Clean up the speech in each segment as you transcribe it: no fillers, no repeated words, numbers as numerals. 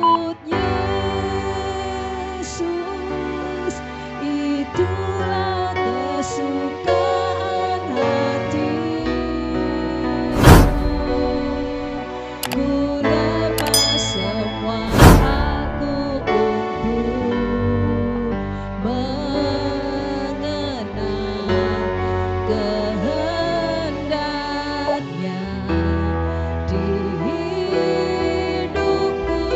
mengikut Yesus, itulah kesukaan hatiku. Ku lepas semua aku untuk mengenal kehendaknya di hidupku,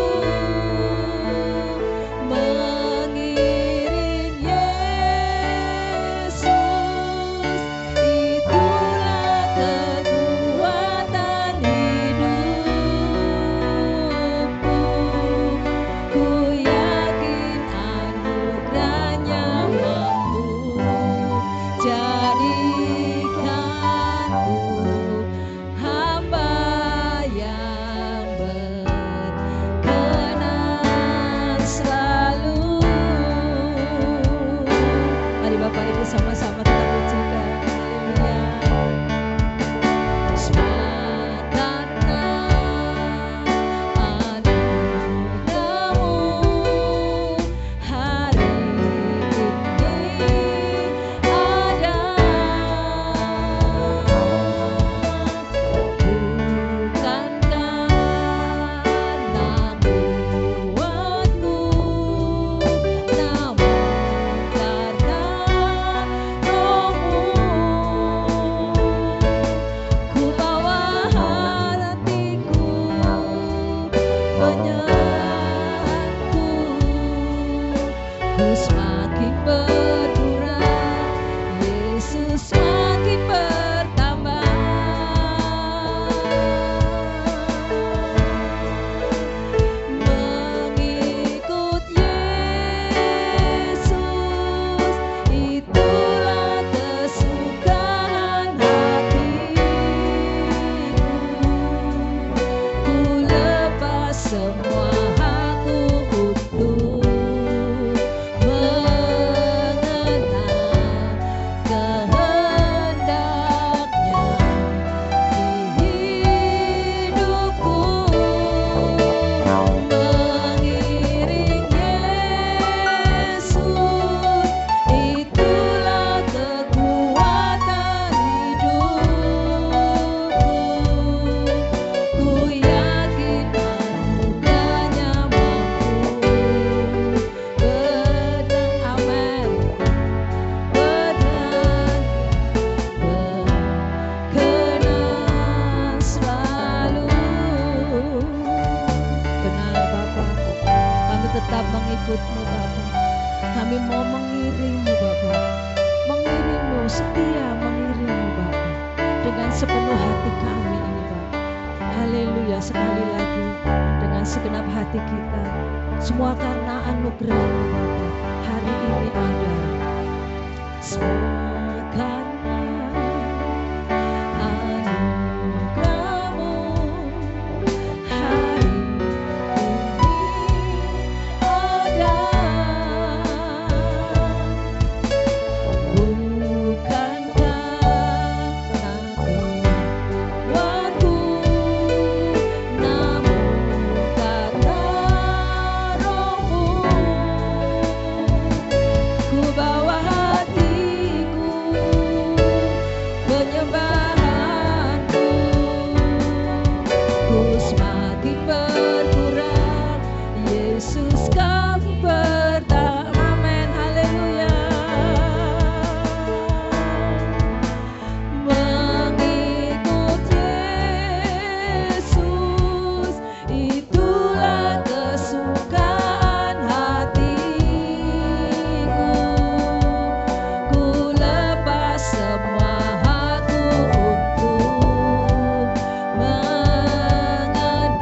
mengiring Yesus, itulah kekuatan hidupku. Ku yakin anugerahnya mampu jadikanku hamba yang berkenan selalu. Mari Bapak Ibu sama-sama kita pujikan. Haleluya. Semua karena anugerahmu hari ini ada. Bukan karena kuatku, namun karena Roh-Mu. Ku bawa hatiku, penyerahanku, ku semakin berkurang, Yesus semakin bertambah. Mengikut Yesus, itulah kesukaan hatiku. Ku lepas semua aku untuk mengenal kehendaknya di hidupku, mengiring Yesus, itulah kekuatan hidupku. Ku yakin anugerahnya mampu berkenan, amin, berkenan selalu. Benar Bapak, kami tetap mengikut-Mu Bapak. Kami mau mengiring-Mu Bapak, mengiring-Mu, setia mengiring-Mu Bapak, dengan sepenuh hati kami ini Bapak. Haleluya, sekali lagi dengan segenap hati kita, semua karena anugerah-Mu Bapak hari ini ada. Semua karena anugerah-Mu hari ini ada. Bukan karena kuatku, namun karena Roh-Mu. Ku bawa hatiku, penyembahanku, ku semakin berkurang, Yesus Kamu bertambah. Amin, haleluya. Mengikut Yesus, itulah kesukaan hatiku. Ku lepas semua aku untuk mengenal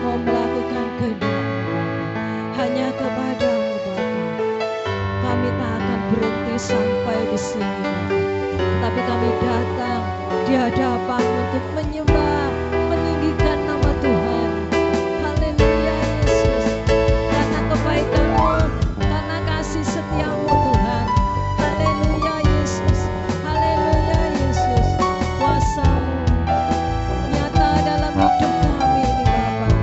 mau melakukan kehendak-Mu, hanya kepada-Mu Bapa. Kami tak akan berhenti sampai di sini Bapa, tapi kami datang di hadapan untuk menyembah, meninggikan nama Tuhan. Haleluya Yesus, karena kebaikan-Mu, karena kasih setia-Mu Tuhan. Haleluya Yesus, haleluya Yesus, kuasa-Mu nyata dalam hidup kami ini Bapa.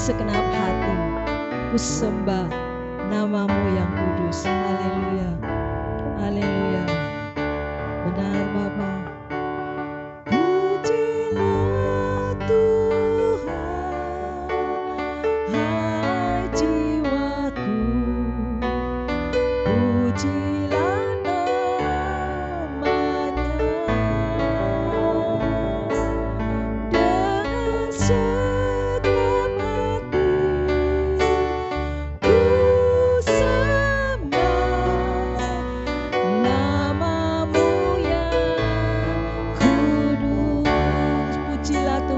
segenap hati ku sembah namamu yang kudus. Haleluya, haleluya. Benar Bapa. Pujilah Tuhan.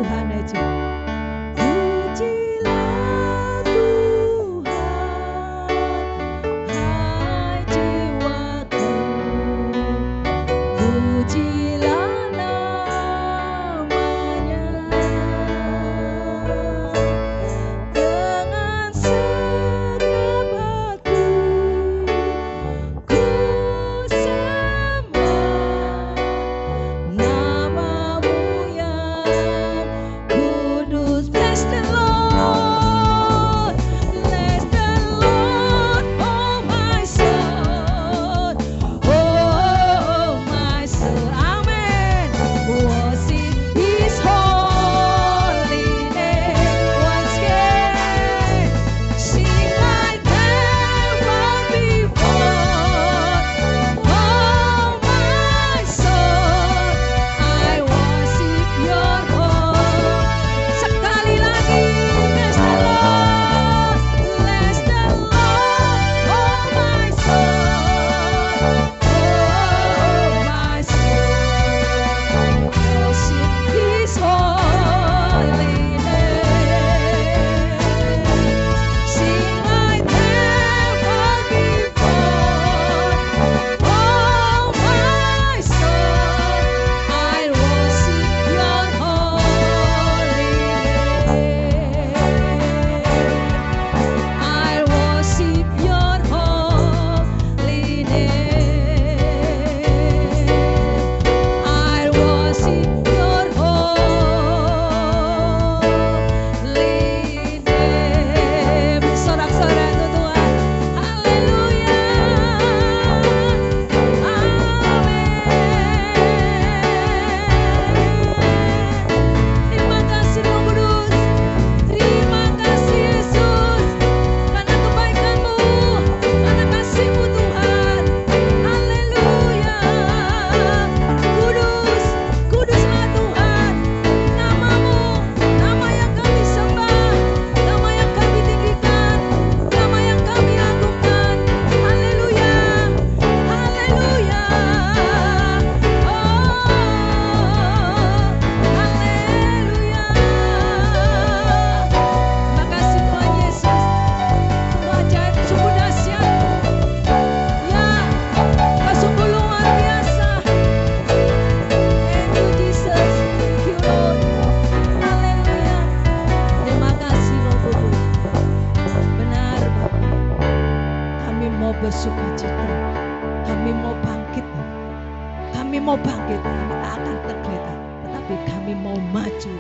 Tuhan aja. Pujilah Tuhan, hai jiwaku, pujilah namanya dengan segenap hati. Ku sembah namamu yang kudus. Bless the Lord, bless the Lord, oh my soul, oh my soul. Amen. Worship His holy name. Once again, sing like never before. Oh my soul, I worship Your holy. Sekali lagi, bless the Lord, bless the Lord, oh my soul, oh my soul, worship His holy name. Sing like never before. Oh my soul, I worship Your holy name. I worship Your holy name. I worship Your holy name. Sorak-sorai untuk Tuhan. Haleluya. Amin. Terima kasih Roh Kudus. Terima kasih Yesus. Karena kebaikan-Mu, karena kasih-Mu Tuhan. Haleluya. Kudus, kuduslah Tuhan. Nama-Mu, nama yang kami sembah, nama yang kami tinggikan, nama yang kami agungkan. Haleluya. Haleluya. Oh, haleluya. Terima kasih Tuhan Yesus. Sungguh ajaib, sungguh dahsyat. Ya, Kau sungguh luar biasa. Thank you Jesus. Thank you Lord. Haleluya. Terima kasih Roh Kudus. Benar Bapak. Kami mau bersukacita. Kami mau bangkit. Kami mau bangkit. Kami tak akan tergeletak. Tetapi kami mau maju.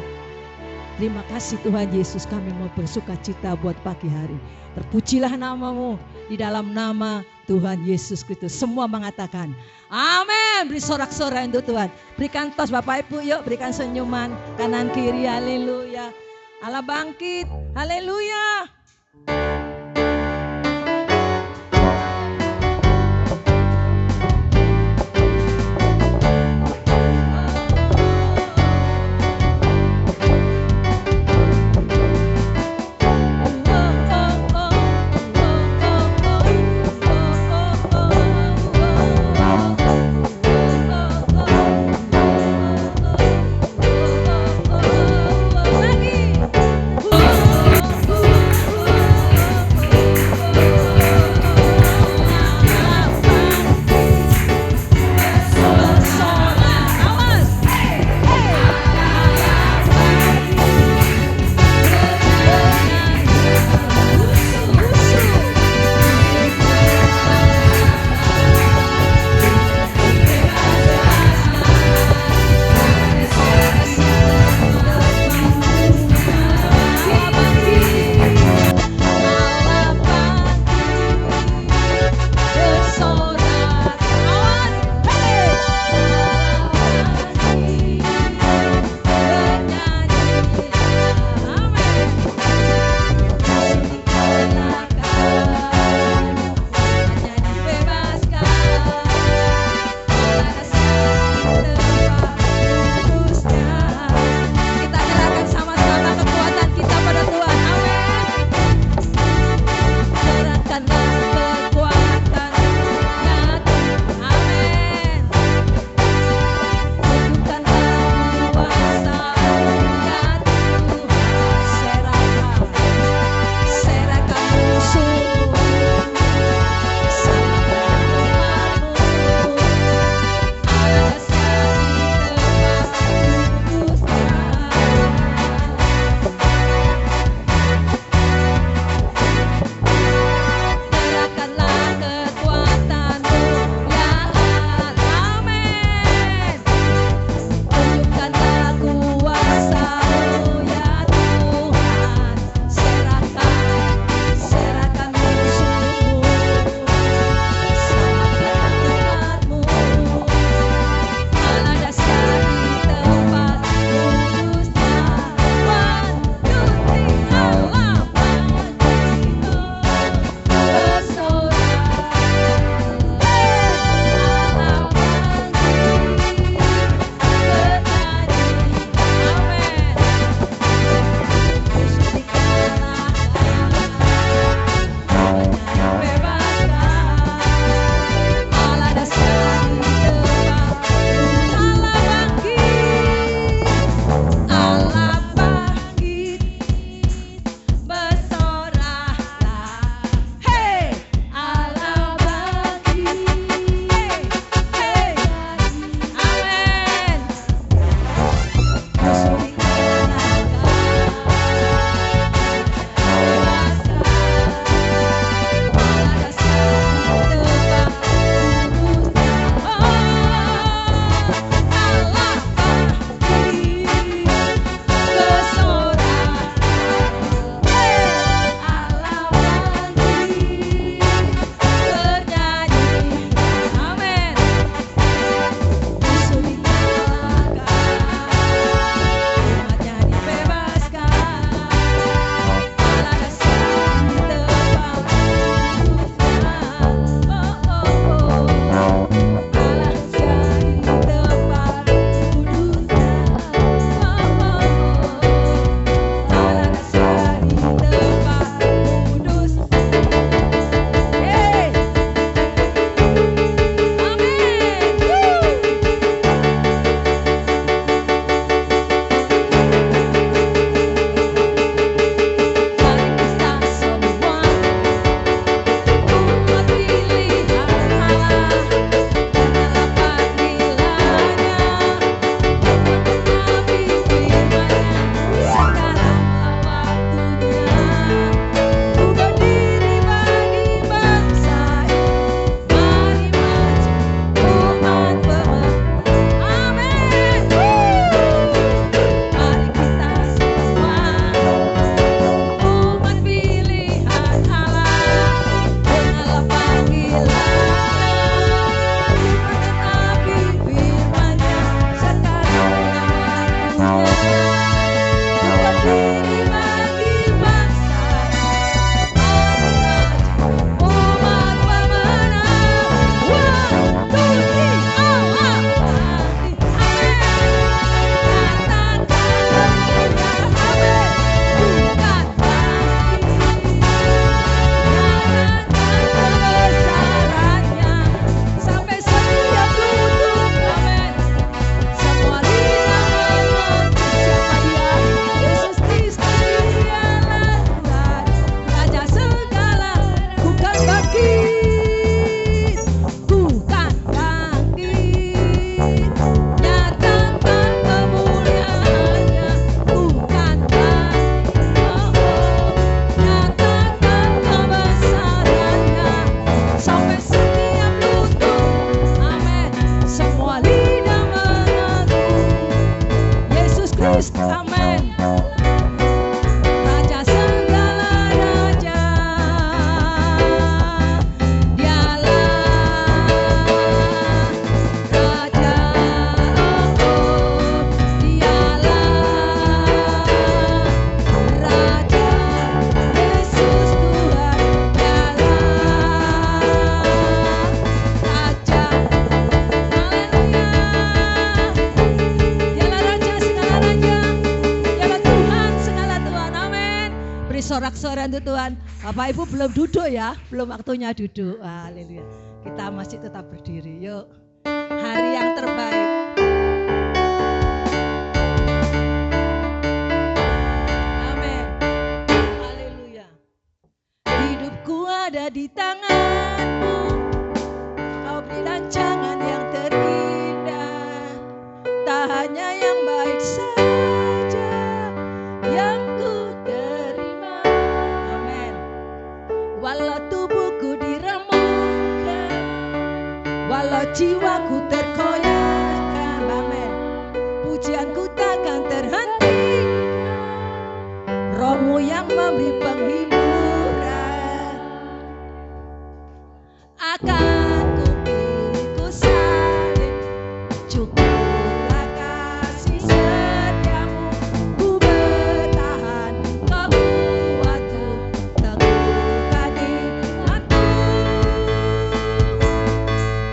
Terima kasih Tuhan Yesus, kami mau bersukacita buat pagi hari. Terpujilah nama-Mu di dalam nama Tuhan Yesus Kristus. Semua mengatakan amin. Beri sorak-sorai untuk Tuhan. Berikan tos Bapak Ibu, yuk berikan senyuman kanan kiri. Haleluya. Allah bangkit. Haleluya. Lagi. Sorak-sorai untuk Tuhan. Bapak Ibu belum duduk ya, belum waktunya duduk. Haleluya. Kita masih tetap berdiri. Yuk, hari yang terbaik. Amin. Haleluya. Hidupku ada di tangan-Mu. Kau beri rancangan yang terindah. Tak hanya yang baik saja yang ku terima. Amin. Walau tubuhku diremukkan, walau jiwaku terkoyakkan, amin, pujianku takkan terhenti. Roh-Mu yang memberi penghiburan akan ku pikul salib. Cukuplah kasih setiamu, ku bertahan kau buatku teguhkan imanku.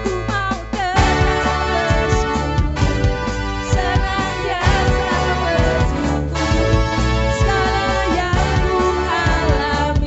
Ku mau tetap bersungguh, senantiasa bersyukur. Segala yang ku alami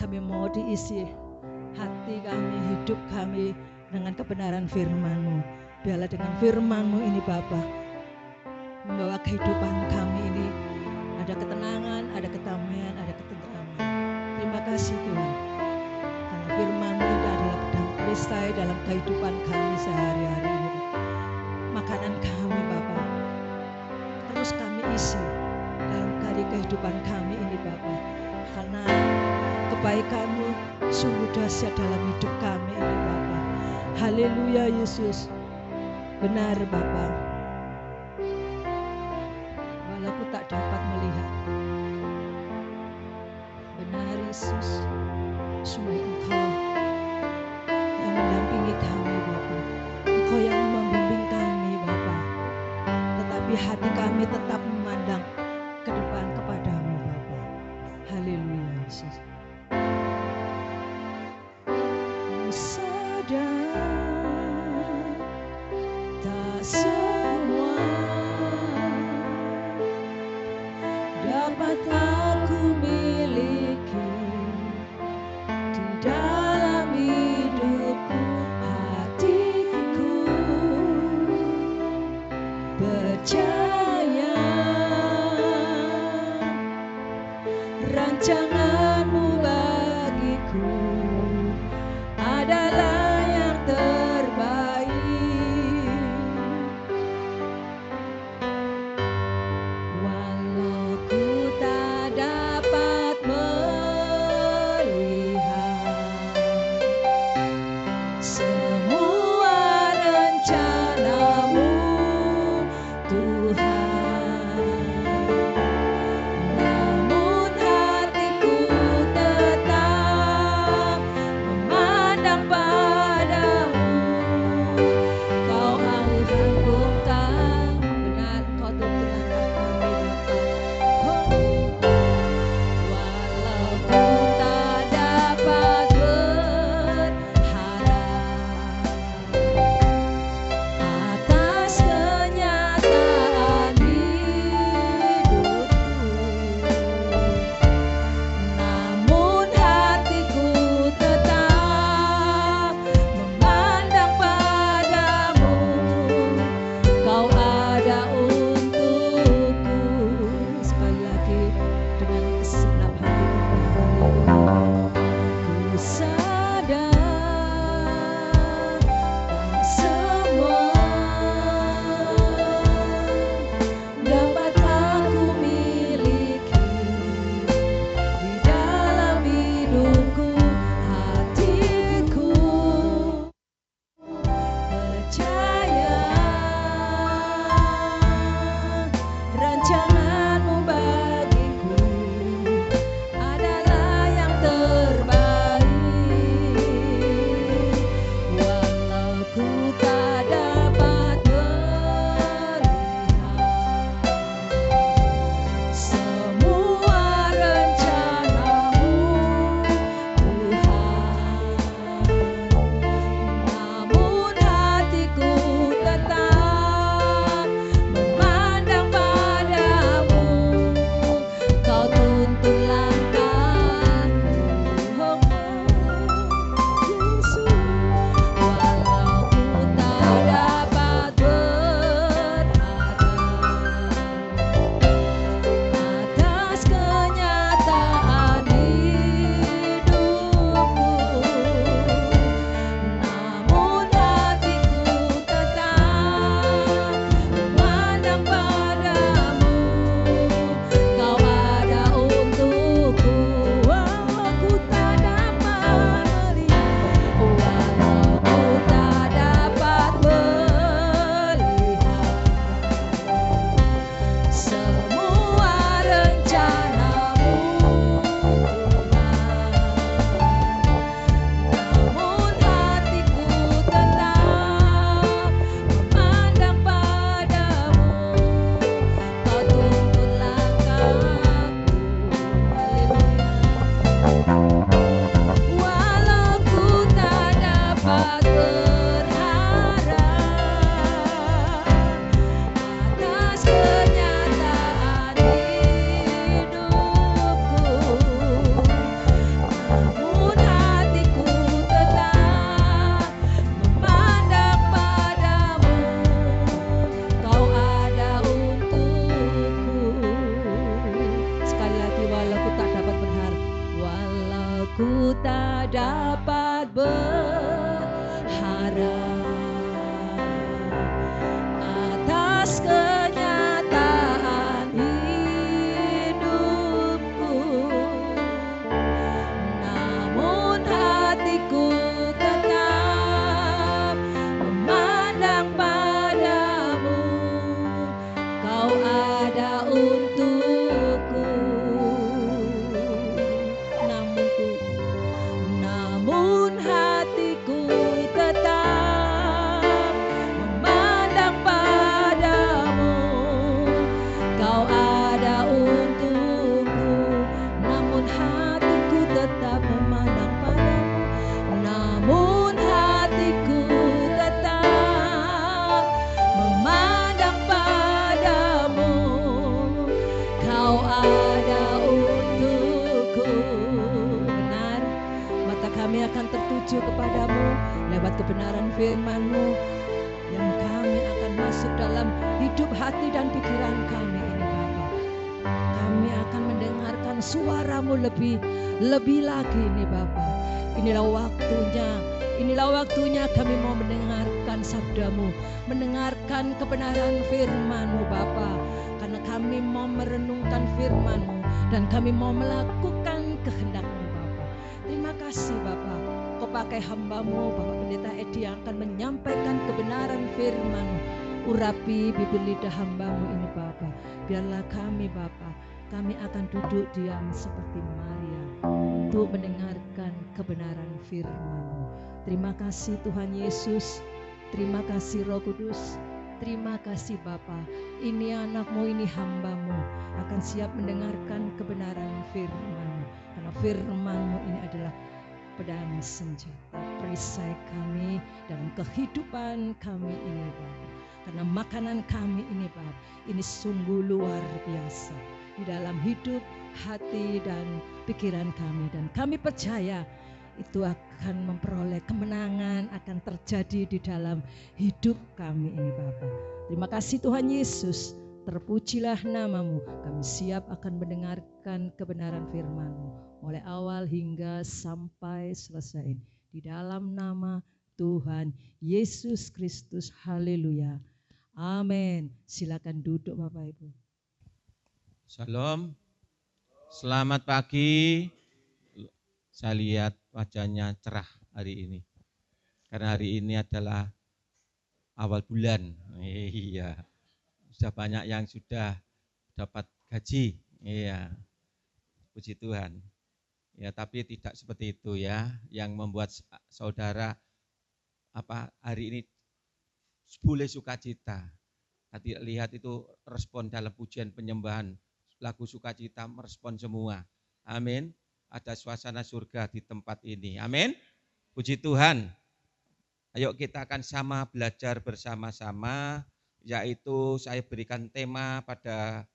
Kami mau diisi hati kami, hidup kami dengan kebenaran firman-Mu. Biarlah dengan firman-Mu ini Bapa membawa kehidupan kami ini ada ketenangan, ada kedamaian, ada ketentraman. Terima kasih Tuhan, karena firman-Mu ini adalah pedang perisai dalam kehidupan kami sehari-hari ini. Makanan kami Bapa, terus kami isi dalam kehidupan kami ini Bapa, karena kebaikan-Mu sungguh dahsyat dalam hidup kami ini Bapa. Haleluya Yesus, benar Bapa. Walau ku tak dapat melihat, benar Yesus, sungguh Engkau yang mendampingi kami Bapa. Engkau yang membimbing kami Bapa. Tetapi hati kami tetap memandang ke depan kepadamu Bapa. Haleluya Yesus. Tak semua dapat aku miliki di dalam hidupku, hatiku percaya ku tak dapat berharap atas kenyataan hidupku, namun hatiku tetap memandang padamu. Kau ada untukku, namun hatiku tetap memandang padamu. Kau ada untukku, namun hatiku tetap memandang padamu. Namun hatiku tetap memandang padamu. Kau ada untukku. Benar, mata kami akan tertuju kepadamu lewat kebenaran firman-Mu, yang kami akan masuk dalam hidup hati dan pikiran kami ini Bapa. Kami akan mendengarkan suara-Mu lebih lagi ini Bapa. Inilah waktunya kami mau mendengarkan sabda-Mu, mendengarkan kebenaran firman-Mu Bapa. Karena kami mau merenungkan firman-Mu dan kami mau melakukan kehendak-Mu Bapa. Terima kasih Bapa, Kau pakai hamba-Mu Bapak Pendeta Edi yang akan menyampaikan kebenaran firman-Mu. Urapi bibir lidah hamba-Mu ini Bapa. Biarlah kami Bapa, kami akan duduk diam seperti Maria untuk mendengarkan kebenaran firman-Mu. Terima kasih Tuhan Yesus, terima kasih Roh Kudus, terima kasih Bapa. Ini anak-Mu, ini hamba-Mu akan siap mendengarkan kebenaran firman-Mu. Karena firman-Mu ini adalah pedang senjata perisai kami dalam kehidupan kami ini Bapa. Karena makanan kami ini Bapa, ini sungguh luar biasa di dalam hidup, hati dan pikiran kami. Dan kami percaya itu akan memperoleh kemenangan, akan terjadi di dalam hidup kami ini Bapa. Terima kasih Tuhan Yesus, terpujilah nama-Mu. Kami siap akan mendengarkan kebenaran firman-Mu mulai awal hingga sampai selesai. Di dalam nama Tuhan Yesus Kristus, haleluya, amin. Silakan duduk Bapak Ibu. Shalom, selamat pagi. Saya lihat wajahnya cerah hari ini, karena hari ini adalah awal bulan. Iya, sudah banyak yang sudah dapat gaji. Iya, puji Tuhan. Ya, tapi tidak seperti itu ya, yang membuat saudara hari ini boleh sukacita. Tadi lihat itu respon dalam pujian penyembahan, lagu sukacita merespon semua. Amin. Ada suasana surga di tempat ini. Amin. Puji Tuhan. Ayo kita akan sama belajar bersama-sama, yaitu saya berikan tema pada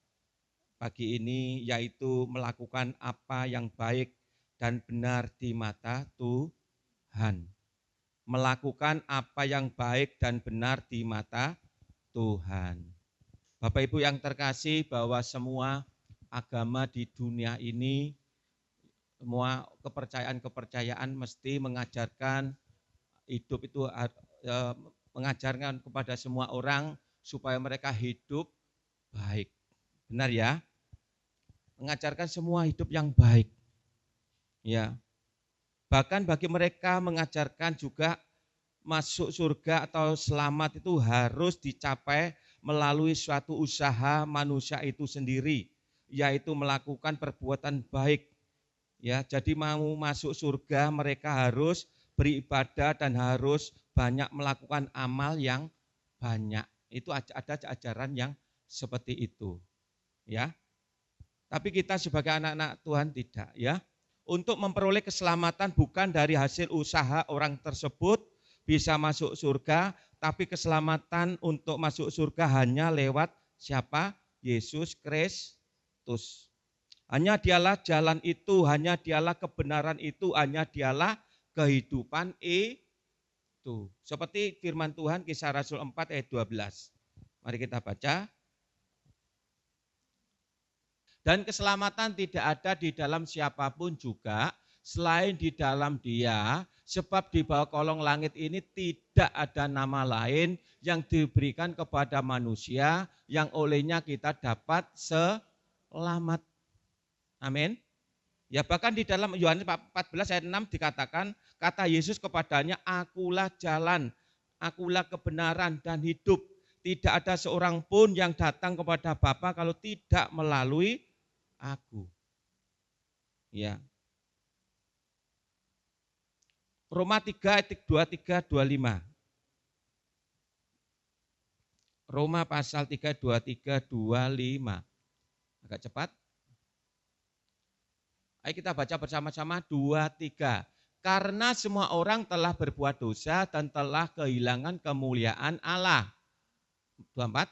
pagi ini, yaitu melakukan apa yang baik dan benar di mata Tuhan. Melakukan apa yang baik dan benar di mata Tuhan. Bapak Ibu yang terkasih, bahwa semua agama di dunia ini, semua kepercayaan mesti mengajarkan hidup itu, mengajarkan kepada semua orang supaya mereka hidup baik. Benar ya? Mengajarkan semua hidup yang baik. Ya. Bahkan bagi mereka mengajarkan juga masuk surga atau selamat itu harus dicapai melalui suatu usaha manusia itu sendiri, yaitu melakukan perbuatan baik. Ya, jadi mau masuk surga mereka harus beribadah dan harus banyak melakukan amal yang banyak. Itu ada ajaran yang seperti itu. Ya. Tapi kita sebagai anak-anak Tuhan tidak, ya. Untuk memperoleh keselamatan bukan dari hasil usaha orang tersebut bisa masuk surga, tapi keselamatan untuk masuk surga hanya lewat siapa? Yesus Kristus. Hanya dialah jalan itu, hanya dialah kebenaran itu, hanya dialah kehidupan itu. Seperti firman Tuhan Kisah Rasul 4 ayat 12. Mari kita baca. Dan keselamatan tidak ada di dalam siapapun juga, selain di dalam Dia, sebab di bawah kolong langit ini tidak ada nama lain yang diberikan kepada manusia yang olehnya kita dapat selamat. Amin. Ya bahkan di dalam Yohanes 14 ayat 6 dikatakan, kata Yesus kepadanya, akulah jalan, akulah kebenaran dan hidup. Tidak ada seorang pun yang datang kepada Bapa kalau tidak melalui aku. Ya. Roma 3 ayat 23 25. Roma pasal 3 23 25. Agak cepat. Ayo kita baca bersama-sama 2 3. Karena semua orang telah berbuat dosa dan telah kehilangan kemuliaan Allah. 24.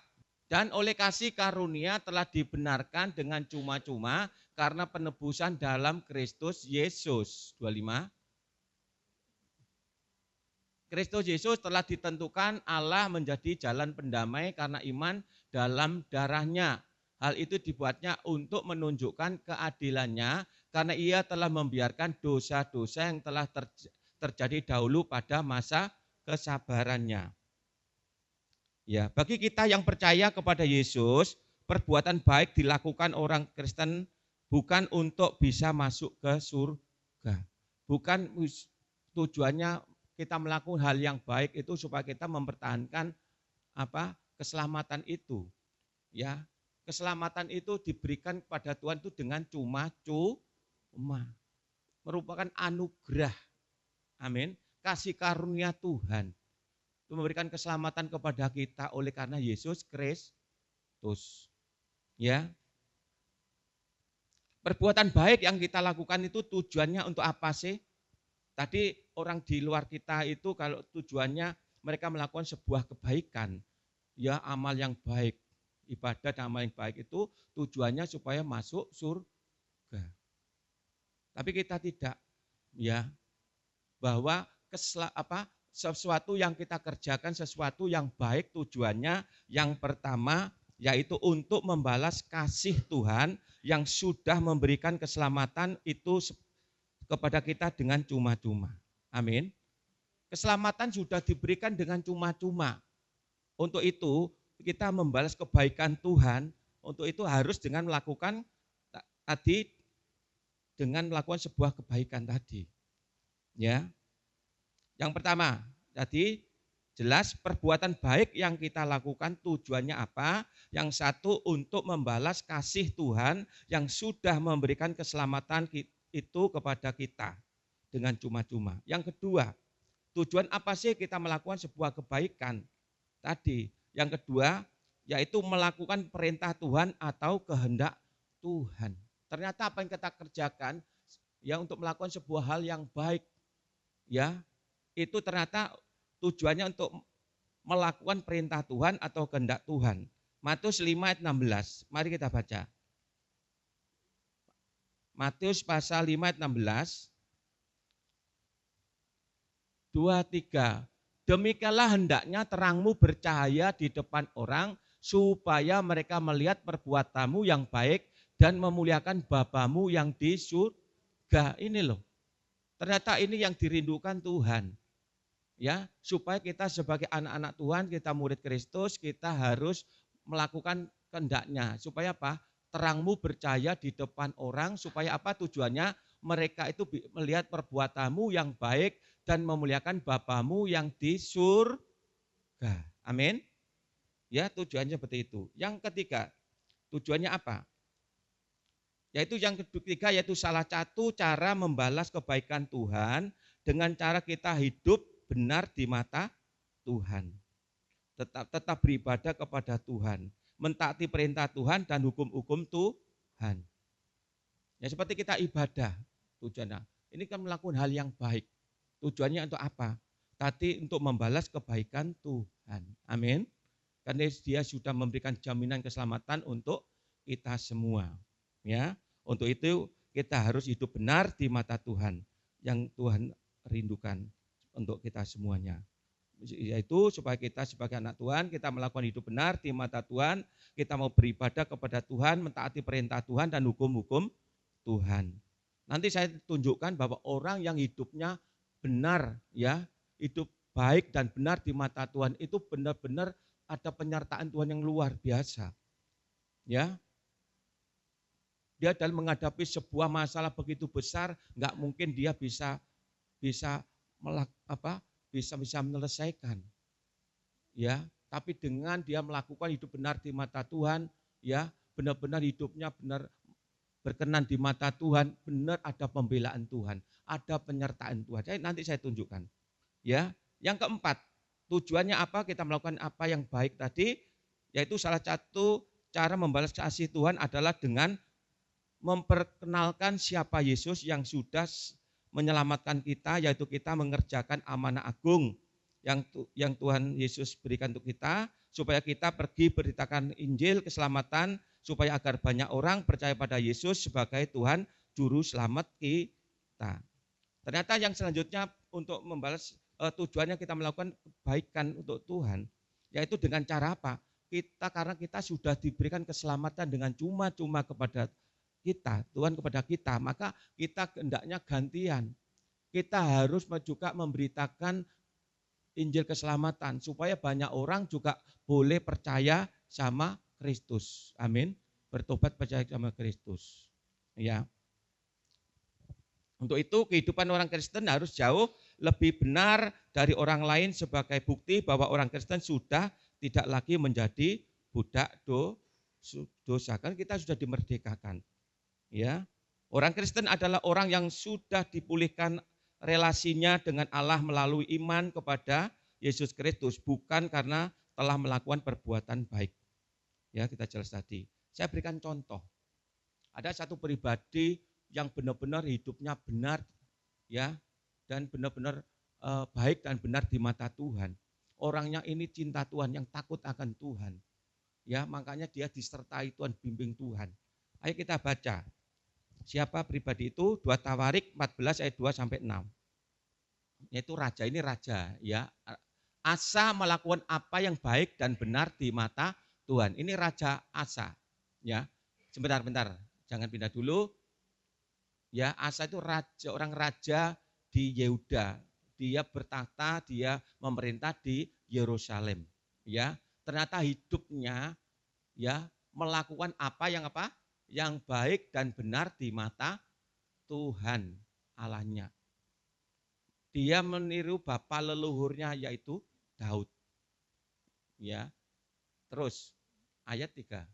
Dan oleh kasih karunia telah dibenarkan dengan cuma-cuma karena penebusan dalam Kristus Yesus. 25. Kristus Yesus telah ditentukan Allah menjadi jalan pendamai karena iman dalam darahnya. Hal itu dibuatnya untuk menunjukkan keadilannya karena ia telah membiarkan dosa-dosa yang telah terjadi dahulu pada masa kesabarannya. Ya, bagi kita yang percaya kepada Yesus, perbuatan baik dilakukan orang Kristen bukan untuk bisa masuk ke surga. Bukan tujuannya kita melakukan hal yang baik itu supaya kita mempertahankan keselamatan itu. Ya, keselamatan itu diberikan kepada Tuhan itu dengan cuma-cuma. Merupakan anugerah. Amin. Kasih karunia Tuhan. Itu memberikan keselamatan kepada kita oleh karena Yesus Kristus. Ya. Perbuatan baik yang kita lakukan itu tujuannya untuk apa sih? Tadi orang di luar kita itu kalau tujuannya mereka melakukan sebuah kebaikan, ya amal yang baik, ibadah dan amal yang baik itu tujuannya supaya masuk surga. Tapi kita tidak, ya, bahwa sesuatu yang kita kerjakan, sesuatu yang baik tujuannya yang pertama yaitu untuk membalas kasih Tuhan yang sudah memberikan keselamatan itu kepada kita dengan cuma-cuma. Amin. Keselamatan sudah diberikan dengan cuma-cuma. Untuk itu kita membalas kebaikan Tuhan, untuk itu harus dengan melakukan sebuah kebaikan tadi. Ya. Yang pertama, tadi jelas perbuatan baik yang kita lakukan tujuannya apa? Yang satu untuk membalas kasih Tuhan yang sudah memberikan keselamatan itu kepada kita dengan cuma-cuma. Yang kedua, tujuan apa sih kita melakukan sebuah kebaikan? Tadi, yang kedua yaitu melakukan perintah Tuhan atau kehendak Tuhan. Ternyata apa yang kita kerjakan ya untuk melakukan sebuah hal yang baik ya, itu ternyata tujuannya untuk melakukan perintah Tuhan atau kehendak Tuhan. Matius 5 ayat 16. Mari kita baca. Matius pasal 5 ayat 16. 2-3. Demikianlah hendaknya terangmu bercahaya di depan orang supaya mereka melihat perbuatanmu yang baik dan memuliakan Bapamu yang di surga. Ini loh. Ternyata ini yang dirindukan Tuhan. Ya, supaya kita sebagai anak-anak Tuhan, kita murid Kristus, kita harus melakukan kehendaknya. Supaya apa? Terangmu bercahaya di depan orang, supaya apa tujuannya? Mereka itu melihat perbuatanmu yang baik dan memuliakan Bapamu yang di surga. Amin. Ya, tujuannya seperti itu. Yang ketiga, tujuannya apa? Yaitu yang ketiga, yaitu salah satu cara membalas kebaikan Tuhan dengan cara kita hidup benar di mata Tuhan. Tetap beribadah kepada Tuhan, mentaati perintah Tuhan dan hukum-hukum Tuhan. Ya seperti kita ibadah, tujuannya. Ini kan melakukan hal yang baik. Tujuannya untuk apa? Tadi untuk membalas kebaikan Tuhan. Amin. Karena Dia sudah memberikan jaminan keselamatan untuk kita semua. Ya, untuk itu kita harus hidup benar di mata Tuhan yang Tuhan rindukan untuk kita semuanya. Yaitu supaya kita sebagai anak Tuhan, kita melakukan hidup benar di mata Tuhan, kita mau beribadah kepada Tuhan, mentaati perintah Tuhan dan hukum-hukum Tuhan. Nanti saya tunjukkan bahwa orang yang hidupnya benar, ya, hidup baik dan benar di mata Tuhan itu benar-benar ada penyertaan Tuhan yang luar biasa. Ya, dia dalam menghadapi sebuah masalah begitu besar, nggak mungkin dia bisa bisa bisa menyelesaikan. Ya, tapi dengan dia melakukan hidup benar di mata Tuhan, ya, benar-benar hidupnya benar berkenan di mata Tuhan, benar ada pembelaan Tuhan, ada penyertaan Tuhan. Nanti saya tunjukkan. Ya, yang keempat, tujuannya apa? Kita melakukan apa yang baik tadi, yaitu salah satu cara membalas kasih Tuhan adalah dengan memperkenalkan siapa Yesus yang sudah menyelamatkan kita, yaitu kita mengerjakan amanah agung yang Tuhan Yesus berikan untuk kita, supaya kita pergi beritakan Injil keselamatan, supaya agar banyak orang percaya pada Yesus sebagai Tuhan Juru Selamat kita. Ternyata yang selanjutnya untuk membalas tujuannya kita melakukan kebaikan untuk Tuhan, yaitu dengan cara apa? Karena kita sudah diberikan keselamatan dengan cuma-cuma kepada kita, Tuhan kepada kita, maka kita hendaknya gantian. Kita harus juga memberitakan Injil keselamatan supaya banyak orang juga boleh percaya sama Kristus. Amin. Bertobat percaya sama Kristus. Ya. Untuk itu kehidupan orang Kristen harus jauh lebih benar dari orang lain sebagai bukti bahwa orang Kristen sudah tidak lagi menjadi budak dosa. Kan kita sudah dimerdekakan. Ya. Orang Kristen adalah orang yang sudah dipulihkan relasinya dengan Allah melalui iman kepada Yesus Kristus, bukan karena telah melakukan perbuatan baik. Ya, kita jelas tadi. Saya berikan contoh. Ada satu pribadi yang benar-benar hidupnya benar, ya, dan benar-benar baik dan benar di mata Tuhan. Orangnya ini cinta Tuhan, yang takut akan Tuhan. Ya, makanya dia disertai Tuhan, bimbing Tuhan. Ayo kita baca. Siapa pribadi itu? 2 Tawarik 14 ayat 2 sampai 6. Yaitu raja, ini raja, ya. Asa melakukan apa yang baik dan benar di mata Tuhan. Ini Raja Asa, ya. Sebentar, jangan pindah dulu. Ya, Asa itu raja, orang raja di Yehuda. Dia bertahta, dia memerintah di Yerusalem, ya. Ternyata hidupnya, ya, melakukan apa? Yang baik dan benar di mata Tuhan Allahnya. Dia meniru bapa leluhurnya, yaitu Daud. Ya. Terus ayat 3.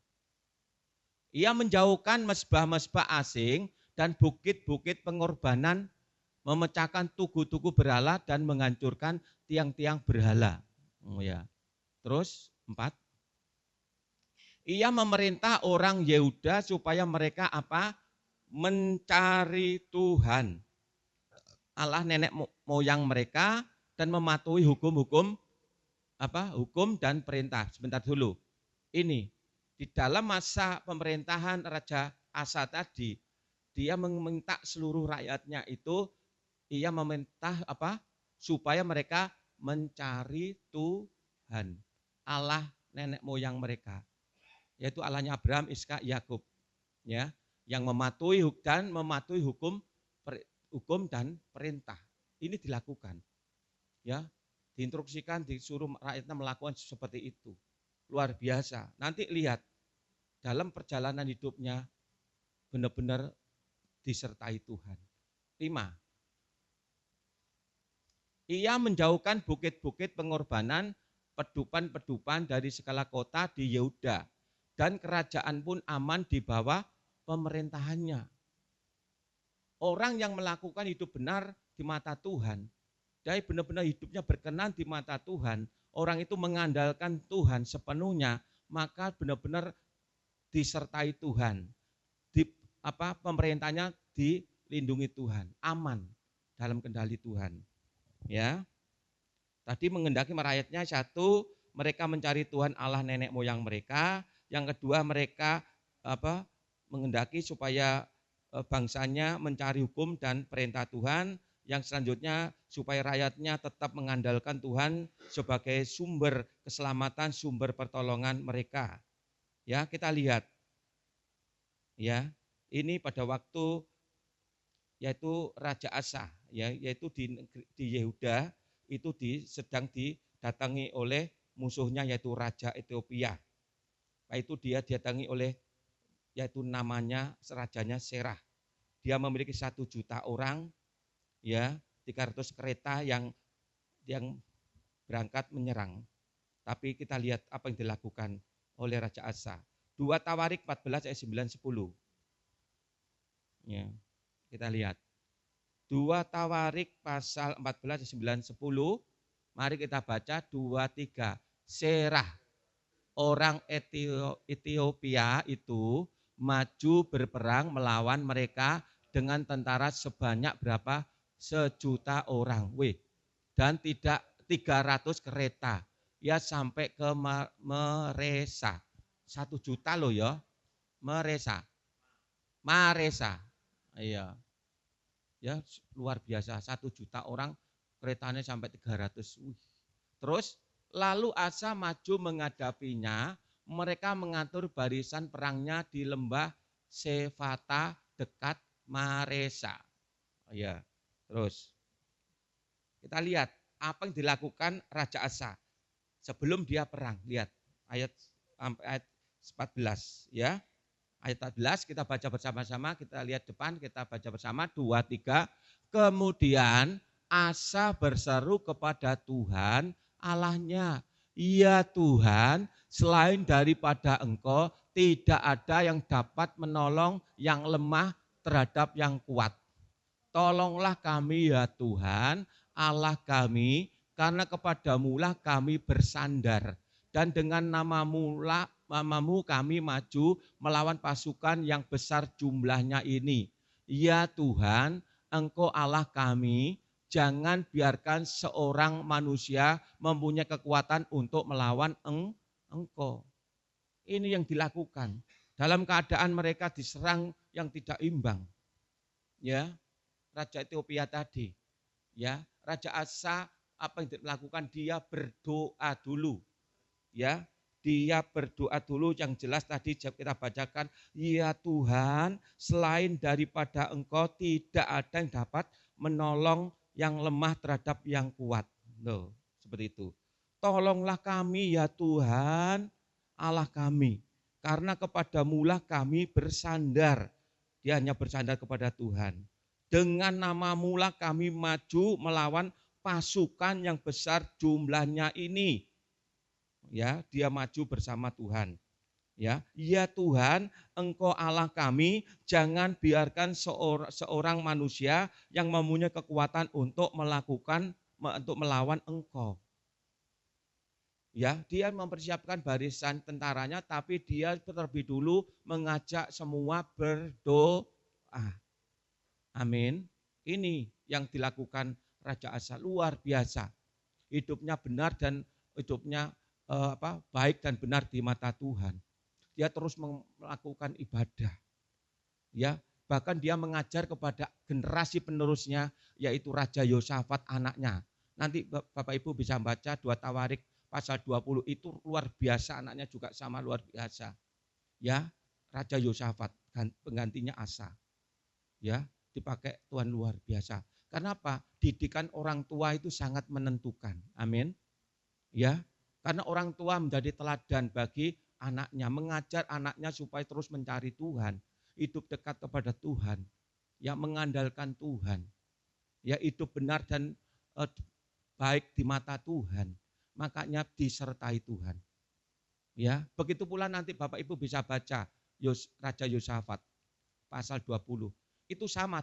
Ia menjauhkan mesbah-mesbah asing dan bukit-bukit pengorbanan, memecahkan tugu-tugu berhala dan menghancurkan tiang-tiang berhala. Ya. Terus 4. Ia memerintah orang Yehuda supaya mereka apa? Mencari Tuhan, Allah nenek moyang mereka, dan mematuhi hukum-hukum hukum dan perintah. Sebentar dulu. Ini di dalam masa pemerintahan Raja Asa tadi, dia meminta seluruh rakyatnya itu, ia meminta supaya mereka mencari Tuhan, Allah nenek moyang mereka, yaitu Allahnya Abraham, Ishak, Yakub, ya, yang mematuhi hukum dan perintah. Ini dilakukan, ya, diinstruksikan, disuruh rakyatnya melakukan seperti itu. Luar biasa. Nanti lihat dalam perjalanan hidupnya benar-benar disertai Tuhan. 5. Ia menjauhkan bukit-bukit pengorbanan, pedupan-pedupan dari segala kota di Yehuda, dan kerajaan pun aman di bawah pemerintahannya. Orang yang melakukan hidup benar di mata Tuhan, dia benar-benar hidupnya berkenan di mata Tuhan, orang itu mengandalkan Tuhan sepenuhnya, maka benar-benar disertai Tuhan. Pemerintahnya dilindungi Tuhan, aman dalam kendali Tuhan. Ya. Tadi mengendaki rakyatnya, 1, mereka mencari Tuhan Allah nenek moyang mereka. Yang kedua, mereka mengendaki supaya bangsanya mencari hukum dan perintah Tuhan. Yang selanjutnya supaya rakyatnya tetap mengandalkan Tuhan sebagai sumber keselamatan, sumber pertolongan mereka. Ya, kita lihat. Ya, ini pada waktu yaitu Raja Asa, ya, yaitu di Yehuda itu sedang didatangi oleh musuhnya yaitu Raja Ethiopia. Itu dia didatangi oleh yaitu namanya rajanya Serah. Dia memiliki 1 juta orang, ya, 300 kereta yang berangkat menyerang. Tapi kita lihat apa yang dilakukan oleh Raja Asa. 2 Tawarik 14 ayat 9-10. Ya, kita lihat. 2 Tawarik pasal 14 ayat 9-10. Mari kita baca 2-3. Serah, orang Ethiopia itu maju berperang melawan mereka dengan tentara sebanyak berapa? 1 juta orang. Dan tidak 300 kereta. Ya sampai ke Maresa. 1 juta loh ya. Maresa. Iya. Ya luar biasa. 1 juta orang, keretanya sampai 300. Terus lalu Asa maju menghadapinya. Mereka mengatur barisan perangnya di lembah Sefata dekat Maresa. Ya. Terus kita lihat apa yang dilakukan Raja Asa sebelum dia perang. Lihat ayat 14 ya. Ayat 14 kita baca bersama-sama, kita lihat depan, kita baca bersama 2, 3. Kemudian Asa berseru kepada Tuhan Allahnya, ya Tuhan, selain daripada Engkau tidak ada yang dapat menolong yang lemah terhadap yang kuat. Tolonglah kami ya Tuhan, Allah kami, karena kepadamulah kami bersandar. Dan dengan namamu kami maju melawan pasukan yang besar jumlahnya ini. Ya Tuhan, Engkau Allah kami, jangan biarkan seorang manusia mempunyai kekuatan untuk melawan Engkau. Ini yang dilakukan. Dalam keadaan mereka diserang yang tidak imbang. Ya, Raja Ethiopia tadi. Ya, Raja Asa apa yang dilakukan? Dia berdoa dulu. Ya, dia berdoa dulu, yang jelas tadi kita bacakan, ya Tuhan, selain daripada Engkau tidak ada yang dapat menolong yang lemah terhadap yang kuat. Loh, seperti itu. Tolonglah kami ya Tuhan, Allah kami, karena kepadamulah kami bersandar. Dia hanya bersandar kepada Tuhan. Dengan namamulah kami maju melawan pasukan yang besar jumlahnya ini. Ya, dia maju bersama Tuhan. Ya Tuhan, Engkau Allah kami, jangan biarkan seorang manusia yang mempunyai kekuatan untuk melawan Engkau. Ya, dia mempersiapkan barisan tentaranya, tapi dia terlebih dulu mengajak semua berdoa. Amin. Ini yang dilakukan Raja Asa, luar biasa. Hidupnya benar dan hidupnya baik dan benar di mata Tuhan. Dia terus melakukan ibadah. Ya, bahkan dia mengajar kepada generasi penerusnya, yaitu Raja Yosafat anaknya. Nanti Bapak Ibu bisa baca 2 Tawarik pasal 20, itu luar biasa, anaknya juga sama luar biasa. Ya, Raja Yosafat penggantinya Asa. Ya, dipakai Tuhan luar biasa. Kenapa? Didikan orang tua itu sangat menentukan. Amin. Ya, karena orang tua menjadi teladan bagi anaknya, mengajar anaknya supaya terus mencari Tuhan, hidup dekat kepada Tuhan, ya mengandalkan Tuhan, ya hidup benar dan baik di mata Tuhan, makanya disertai Tuhan. Ya, begitu pula nanti Bapak Ibu bisa baca Raja Yosafat pasal 20. Itu sama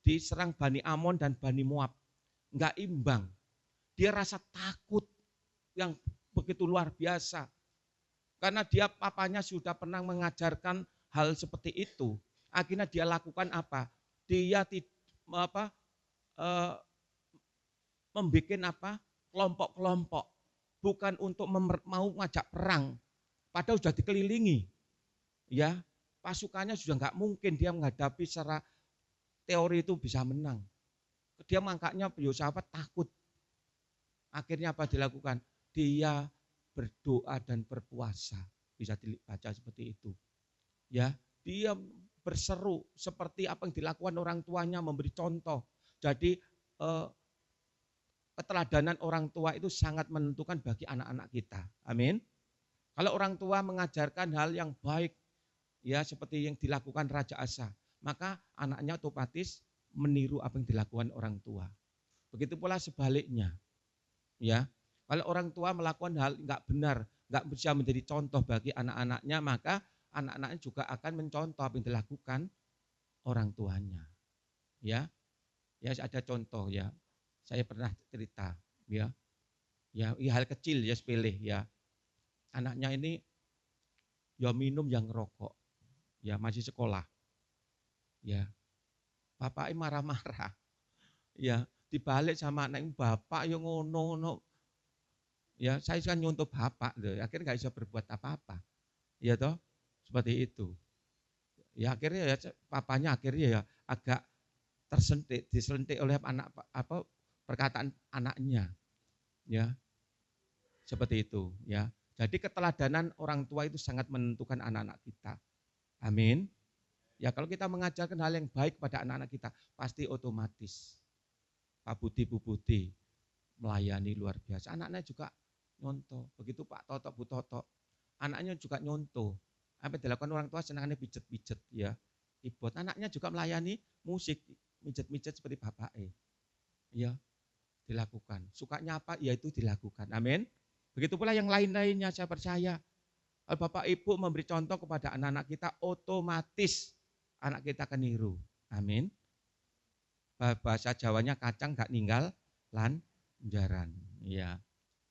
diserang Bani Amon dan Bani Moab. Enggak imbang. Dia rasa takut yang begitu luar biasa. Karena dia papanya sudah pernah mengajarkan hal seperti itu. Akhirnya dia lakukan apa? Dia membuat kelompok-kelompok. Bukan untuk mau ngajak perang. Padahal sudah dikelilingi. Ya, pasukannya sudah enggak mungkin dia menghadapi secara teori itu bisa menang. Dia makanya Yosafat takut. Akhirnya apa dilakukan? Dia berdoa dan berpuasa. Bisa dibaca seperti itu. Ya, dia berseru seperti apa yang dilakukan orang tuanya, memberi contoh. Jadi keteladanan orang tua itu sangat menentukan bagi anak-anak kita. Amin. Kalau orang tua mengajarkan hal yang baik, ya seperti yang dilakukan Raja Asa, maka anaknya otomatis meniru apa yang dilakukan orang tua. Begitu pula sebaliknya, ya. Kalau orang tua melakukan hal nggak benar, nggak bisa menjadi contoh bagi anak-anaknya, maka anak-anaknya juga akan mencontoh apa yang dilakukan orang tuanya. Ya, ya ada contoh ya. Saya pernah cerita, ya hal kecil ya sepele ya. Anaknya ini ya minum yang rokok, ya masih sekolah, ya. Bapaknya marah-marah, ya dibalik sama anak bapak yang ngono. Ya saya kan nyontoh bapak, akhirnya nggak bisa berbuat apa-apa, ya toh seperti itu. Ya akhirnya ya papanya akhirnya ya agak diselentik oleh perkataan anaknya, ya seperti itu, ya. Jadi keteladanan orang tua itu sangat menentukan anak-anak kita. Amin. Ya kalau kita mengajarkan hal yang baik pada anak-anak kita, pasti otomatis Pak Budi, Bu Budi melayani luar biasa. Anak-anak juga nyontoh. Begitu Pak Toto, Bu Toto, anaknya juga nyontoh. Apa yang dilakukan orang tua senangnya pijet-pijet ya. Keyboard. Anaknya juga melayani musik, mijet-mijet seperti bapaknya. Ya, dilakukan. Sukanya apa? Ya itu dilakukan. Amin. Begitu pula yang lain-lainnya saya percaya. Kalau Bapak Ibu memberi contoh kepada anak-anak kita, otomatis anak kita akan niru. Amin. Bahasa Jawanya kacang gak ninggal lanjaran. Ya.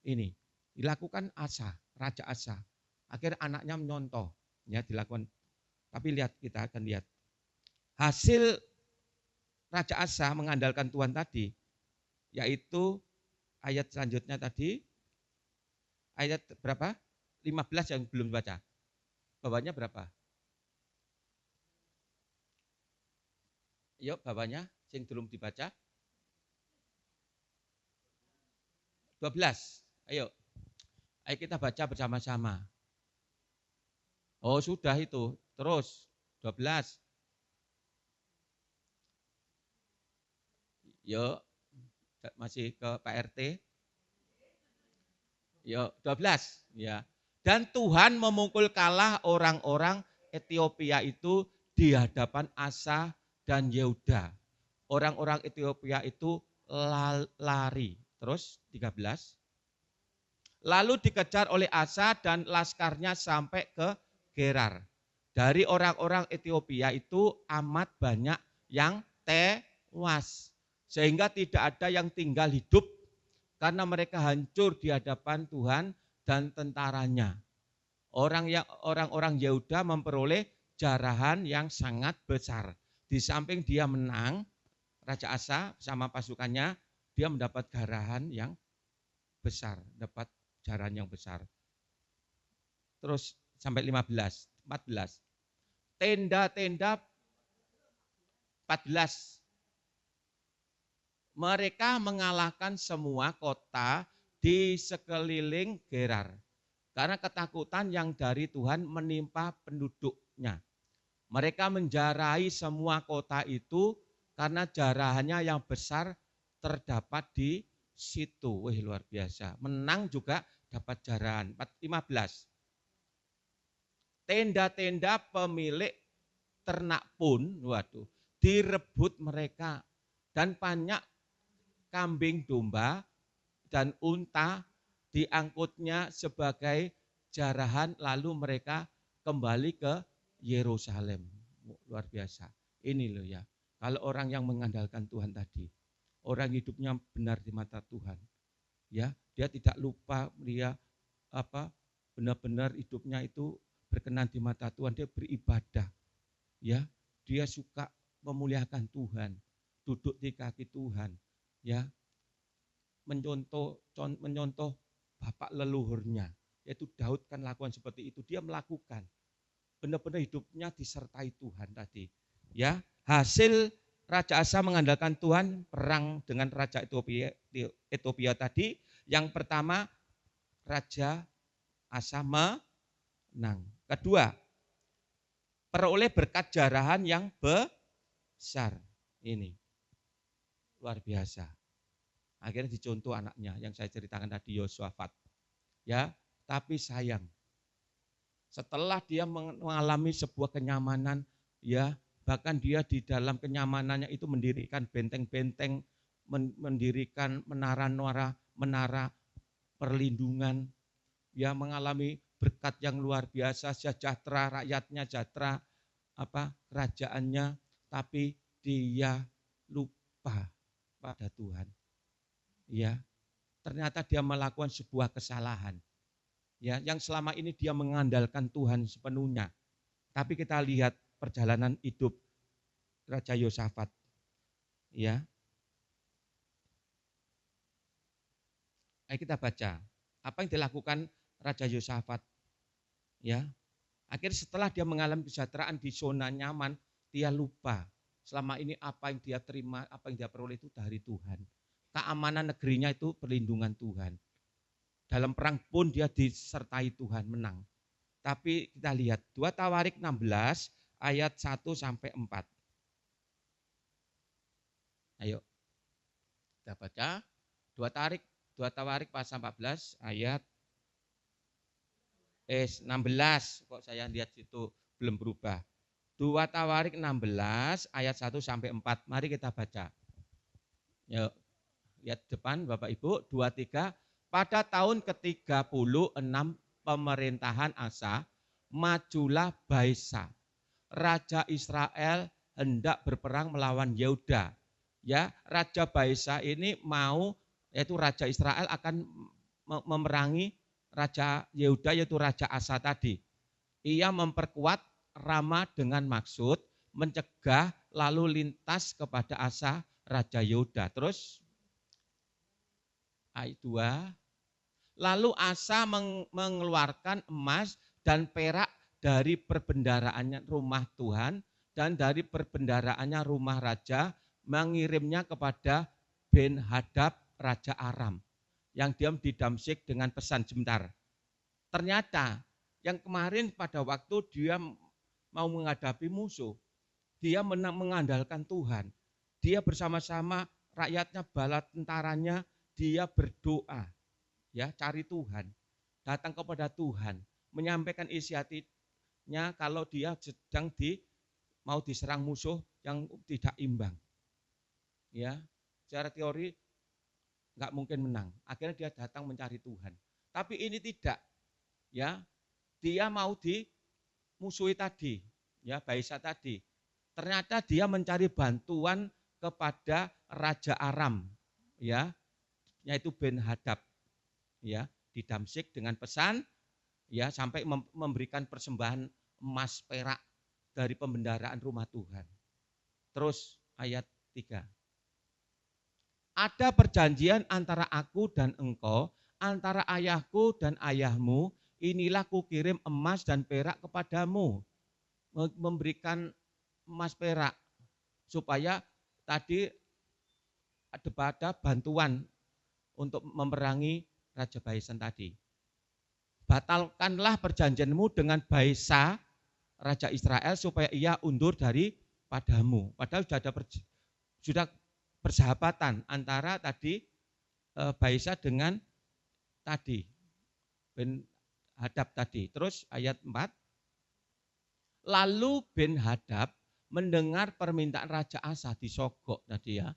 Ini dilakukan Asa, Raja Asa. Akhirnya anaknya menyontoh, ya dilakukan. Tapi kita akan lihat hasil Raja Asa mengandalkan Tuhan tadi, yaitu ayat selanjutnya tadi, ayat berapa? 15 yang belum dibaca. Bawahnya berapa? Yuk bawahnya yang belum dibaca. 12. Ayo kita baca bersama-sama. Oh sudah itu, terus 12. Yuk, masih ke Pak RT. Yuk, 12. Ya. Dan Tuhan memukul kalah orang-orang Ethiopia itu di hadapan Asa dan Yehuda. Orang-orang Ethiopia itu lari. Terus 13. Lalu dikejar oleh Asa dan laskarnya sampai ke Gerar. Dari orang-orang Ethiopia itu amat banyak yang tewas. Sehingga tidak ada yang tinggal hidup karena mereka hancur di hadapan Tuhan dan tentaranya. Orang-orang Yehuda memperoleh jarahan yang sangat besar. Di samping dia menang, Raja Asa sama pasukannya, dia mendapat jarahan yang besar, dapat jarahan yang besar. Terus sampai 14. Tenda-tenda 14. Mereka mengalahkan semua kota di sekeliling Gerar. Karena ketakutan yang dari Tuhan menimpa penduduknya. Mereka menjarahi semua kota itu karena jarahannya yang besar terdapat di situ. Wih luar biasa. Menang juga dapat jarahan. 15. Tenda-tenda pemilik ternak pun, direbut mereka. Dan banyak kambing domba dan unta diangkutnya sebagai jarahan, lalu mereka kembali ke Yerusalem. Luar biasa. Ini loh ya. Kalau orang yang mengandalkan Tuhan tadi, orang hidupnya benar di mata Tuhan. Ya, dia tidak lupa, dia benar-benar hidupnya itu berkenan di mata Tuhan, dia beribadah. Ya, dia suka memuliakan Tuhan, duduk di kaki Tuhan, ya. Mencontoh bapak leluhurnya, yaitu Daud kan lakukan seperti itu. Dia melakukan, benar-benar hidupnya disertai Tuhan tadi. Ya, hasil Raja Asa mengandalkan Tuhan, perang dengan Raja Ethiopia tadi. Yang pertama, Raja Asa menang. Kedua, peroleh berkat jarahan yang besar. Ini luar biasa. Akhirnya dicontoh anaknya yang saya ceritakan tadi, Yosafat. Ya, tapi sayang. Setelah dia mengalami sebuah kenyamanan, ya, bahkan dia di dalam kenyamanannya itu mendirikan benteng-benteng, mendirikan menara perlindungan, ya, mengalami berkat yang luar biasa, sejahtera rakyatnya, sejahtera kerajaannya, tapi dia lupa pada Tuhan. Ya, ternyata dia melakukan sebuah kesalahan. Ya, yang selama ini dia mengandalkan Tuhan sepenuhnya. Tapi kita lihat perjalanan hidup Raja Yosafat. Ya. Ayo kita baca. Apa yang dilakukan Raja Yosafat? Ya. Akhirnya setelah dia mengalami kesejahteraan di zona nyaman, dia lupa selama ini apa yang dia terima, apa yang dia peroleh itu dari Tuhan. Keamanan negerinya itu perlindungan Tuhan. Dalam perang pun dia disertai Tuhan, menang. Tapi kita lihat 2 Tawarik 16 ayat 1 sampai 4. Ayo. Kita baca 2 Tawarik pasal 14 ayat 16. Kok saya lihat situ belum berubah. 2 Tawarik 16 ayat 1 sampai 4. Mari kita baca. Yuk. Lihat depan Bapak Ibu, 2, 3. Pada tahun ke-36 pemerintahan Asa, majulah Baesa, Raja Israel hendak berperang melawan Yehuda. Ya, Raja Baesa ini yaitu Raja Israel akan memerangi Raja Yehuda, yaitu Raja Asa tadi. Ia memperkuat Rama dengan maksud mencegah lalu lintas kepada Asa Raja Yehuda. Terus ayat 2. Lalu Asa mengeluarkan emas dan perak dari perbendaraannya rumah Tuhan dan dari perbendaraannya rumah raja, mengirimnya kepada Ben-Hadad Raja Aram yang diam di Damsyik dengan pesan sebentar. Ternyata yang kemarin pada waktu dia mau menghadapi musuh, dia mengandalkan Tuhan. Dia bersama-sama rakyatnya, bala tentaranya, dia berdoa. Ya, cari Tuhan, datang kepada Tuhan, menyampaikan isi hatinya kalau dia sedang mau diserang musuh yang tidak imbang. Ya, secara teori nggak mungkin menang. Akhirnya dia datang mencari Tuhan. Tapi ini tidak. Ya, dia mau dimusuhi tadi, ya, Baesa tadi. Ternyata dia mencari bantuan kepada Raja Aram, ya, yaitu Ben-Hadad. Ya, di Damsyik dengan pesan, ya, sampai memberikan persembahan emas perak dari pembendaraan rumah Tuhan. Terus ayat 3. Ada perjanjian antara aku dan engkau, antara ayahku dan ayahmu, inilah kukirim emas dan perak kepadamu. Memberikan emas perak supaya tadi ada bantuan untuk memerangi Raja Baesa tadi. Batalkanlah perjanjianmu dengan Baesa, Raja Israel, supaya ia undur daripadamu. Padahal sudah persahabatan antara tadi Baesa dengan tadi Ben-Hadad tadi. Terus ayat 4. Lalu Ben-Hadad mendengar permintaan Raja Asa disogok tadi, ya,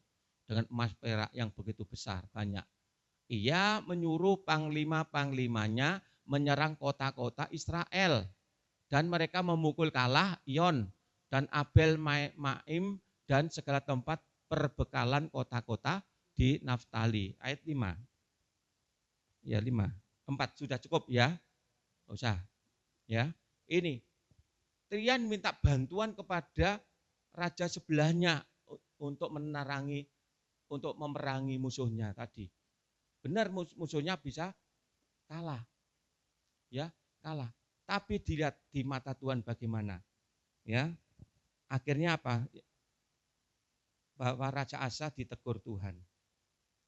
dengan emas perak yang begitu besar, banyak. Ia menyuruh panglima-panglimanya menyerang kota-kota Israel. Dan mereka memukul kalah Ion dan Abel Maim dan segala tempat perbekalan kota-kota di Naftali. Ayat 5. Ya, 5. 4 sudah cukup, ya. Enggak usah. Ya. Ini. Trian minta bantuan kepada raja sebelahnya untuk memerangi musuhnya tadi. Benar, musuhnya bisa kalah. Ya, kalah. Tapi dilihat di mata Tuhan bagaimana. Ya. Akhirnya apa? Bahwa Raja Asa ditegur Tuhan.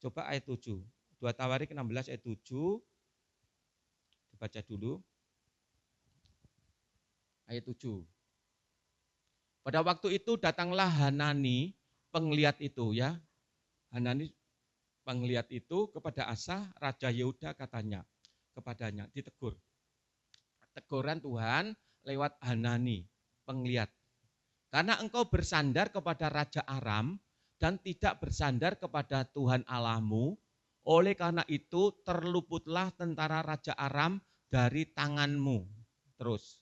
Coba ayat 7. 2 Tawarik 16 ayat 7. Dibaca dulu. Ayat 7. Pada waktu itu datanglah Hanani, penglihat itu ya. Hanani penglihat itu kepada Asa, Raja Yehuda kepadanya, ditegur. Teguran Tuhan lewat Hanani, penglihat. Karena engkau bersandar kepada Raja Aram dan tidak bersandar kepada Tuhan Allahmu, oleh karena itu terluputlah tentara Raja Aram dari tanganmu. Terus,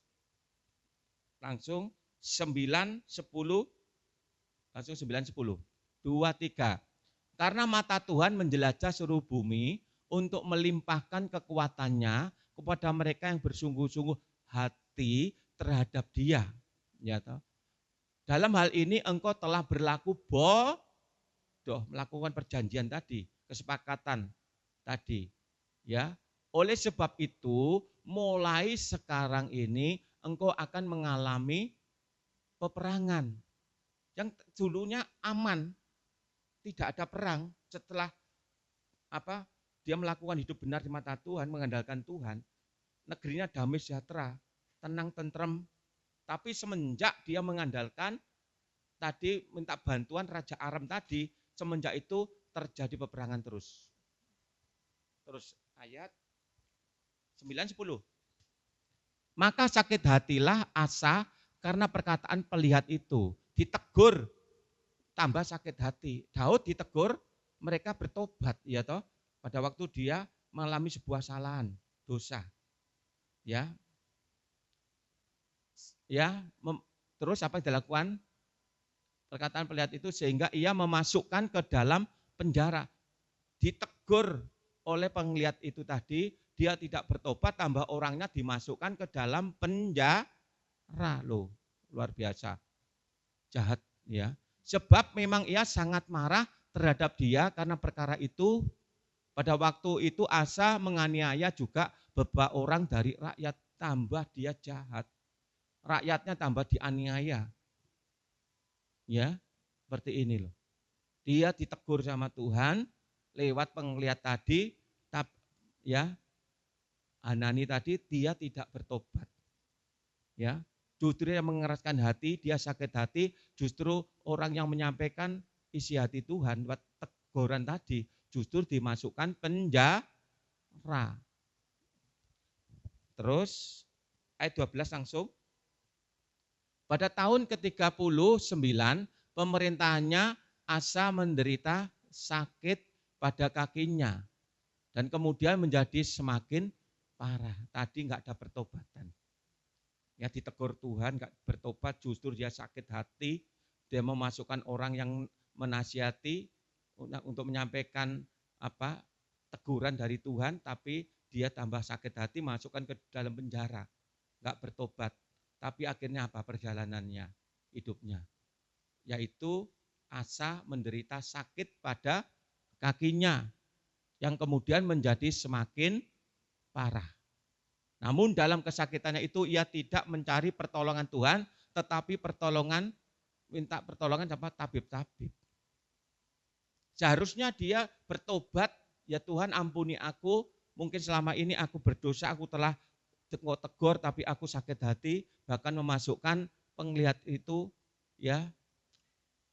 langsung 9, 10, langsung 9, 10. 2, 3. Karena mata Tuhan menjelajah seluruh bumi untuk melimpahkan kekuatannya kepada mereka yang bersungguh-sungguh hati terhadap Dia. Ya, toh. Dalam hal ini engkau telah berlaku bodoh, melakukan perjanjian tadi, kesepakatan tadi. Ya, oleh sebab itu mulai sekarang ini engkau akan mengalami peperangan. Yang dulunya aman, tidak ada perang, setelah dia melakukan hidup benar di mata Tuhan, mengandalkan Tuhan, negerinya damai sejahtera, tenang tentrem. Tapi semenjak dia mengandalkan tadi, minta bantuan Raja Aram tadi, semenjak itu terjadi peperangan terus. Terus ayat 9, 10. Maka sakit hatilah Asa karena perkataan pelihat itu. Ditegur, tambah sakit hati. Daud ditegur, mereka bertobat, ya toh. Pada waktu dia mengalami sebuah kesalahan, dosa. Ya. Terus apa yang dilakukan? Perkataan pelihat itu sehingga ia memasukkan ke dalam penjara. Ditegur oleh penglihat itu tadi, dia tidak bertobat, tambah orangnya dimasukkan ke dalam penjara. Loh, luar biasa. Jahat, ya. Sebab memang ia sangat marah terhadap dia karena perkara itu. Pada waktu itu Asa menganiaya juga beberapa orang dari rakyat, tambah dia jahat. Rakyatnya tambah dianiaya. Ya, seperti ini loh. Dia ditegur sama Tuhan lewat penglihat tadi, ya. Hanani tadi dia tidak bertobat. Ya, justru yang mengeraskan hati, dia sakit hati, justru orang yang menyampaikan isi hati Tuhan buat teguran tadi justru dimasukkan penjara. Terus ayat 12 langsung. Pada tahun ke-39 pemerintahannya Asa menderita sakit pada kakinya dan kemudian menjadi semakin parah. Tadi enggak ada pertobatan. Ya, ditegur Tuhan, enggak bertobat, justru dia sakit hati, dia memasukkan orang yang menasihati untuk menyampaikan teguran dari Tuhan, tapi dia tambah sakit hati, masukkan ke dalam penjara, enggak bertobat. Tapi akhirnya apa perjalanannya, hidupnya? Yaitu Asa menderita sakit pada kakinya, yang kemudian menjadi semakin parah. Namun dalam kesakitannya itu ia tidak mencari pertolongan Tuhan, tetapi minta pertolongan sama tabib-tabib. Seharusnya dia bertobat, ya Tuhan ampuni aku, mungkin selama ini aku berdosa, aku telah tegur tapi aku sakit hati, bahkan memasukkan penglihat itu ya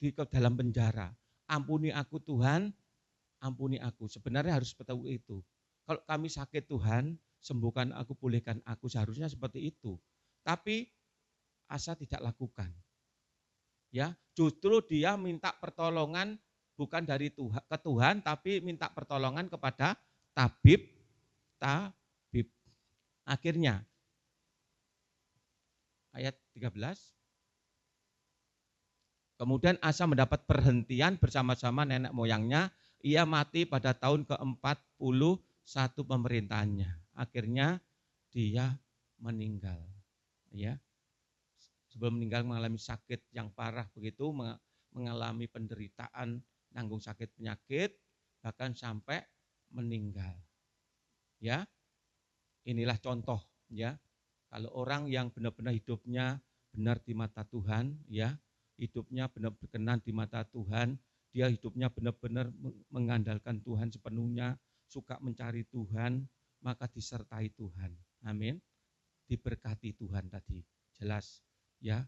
di dalam penjara. Ampuni aku Tuhan, ampuni aku. Sebenarnya harus seperti itu. Kalau kami sakit Tuhan, sembuhkan aku, pulihkan aku, seharusnya seperti itu. Tapi Asa tidak lakukan. Ya, justru dia minta pertolongan bukan dari Tuhan ke Tuhan, tapi minta pertolongan kepada tabib. Akhirnya ayat 13. Kemudian Asa mendapat perhentian bersama-sama nenek moyangnya. Ia mati pada tahun ke-41 pemerintahannya. Akhirnya dia meninggal. Ya. Sebelum meninggal mengalami sakit yang parah begitu, mengalami penderitaan, nanggung sakit penyakit, bahkan sampai meninggal. Ya. Inilah contoh, ya. Kalau orang yang benar-benar hidupnya benar di mata Tuhan, ya, hidupnya benar berkenan di mata Tuhan, dia hidupnya benar-benar mengandalkan Tuhan sepenuhnya, suka mencari Tuhan, maka disertai Tuhan. Amin. Diberkati Tuhan tadi. Jelas, ya.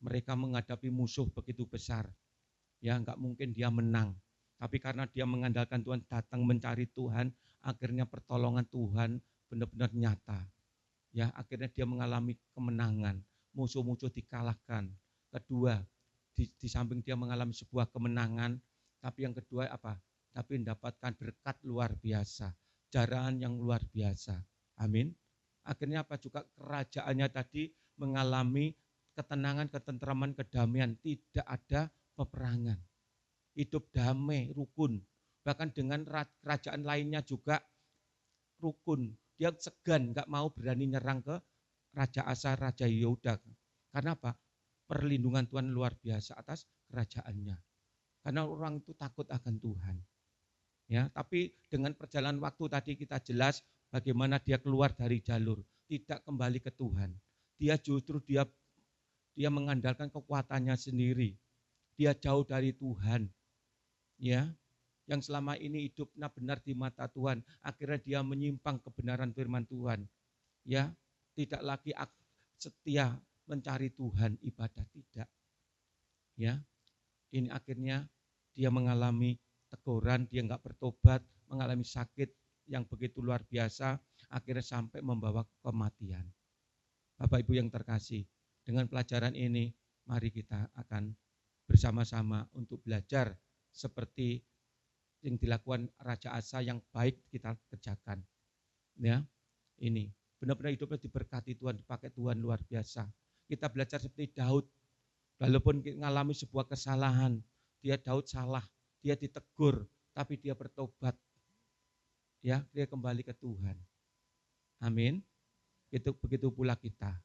mereka menghadapi musuh begitu besar. Ya, enggak mungkin dia menang. Tapi karena dia mengandalkan Tuhan, datang mencari Tuhan, akhirnya pertolongan Tuhan benar-benar nyata. Ya, akhirnya dia mengalami kemenangan, musuh-musuh dikalahkan. Kedua, di samping dia mengalami sebuah kemenangan, tapi yang kedua apa? Tapi mendapatkan berkat luar biasa, jarahan yang luar biasa. Amin. Akhirnya apa juga kerajaannya tadi mengalami ketenangan, ketentraman, kedamaian, tidak ada peperangan. Hidup damai, rukun. Bahkan dengan kerajaan lainnya juga rukun. Dia segan, nggak mau berani nyerang ke Raja Asa, Raja Yehuda. Karena apa? Perlindungan Tuhan luar biasa atas kerajaannya. Karena orang itu takut akan Tuhan. Ya, tapi dengan perjalanan waktu tadi kita jelas bagaimana dia keluar dari jalur, tidak kembali ke Tuhan. Dia justru dia mengandalkan kekuatannya sendiri. Dia jauh dari Tuhan. Ya, yang selama ini hidupnya benar di mata Tuhan, akhirnya dia menyimpang kebenaran firman Tuhan. Ya, tidak lagi setia mencari Tuhan, ibadah tidak. Ya, ini akhirnya dia mengalami teguran, dia enggak bertobat, mengalami sakit yang begitu luar biasa, akhirnya sampai membawa kematian. Bapak Ibu yang terkasih, dengan pelajaran ini, mari kita akan bersama-sama untuk belajar seperti yang dilakukan Raja Asa yang baik kita kerjakan. Ya, ini benar-benar hidupnya diberkati Tuhan, dipakai Tuhan luar biasa. Kita belajar seperti Daud, walaupun mengalami sebuah kesalahan, Daud salah, dia ditegur, tapi dia bertobat. Ya, dia kembali ke Tuhan. Amin. Begitu pula kita.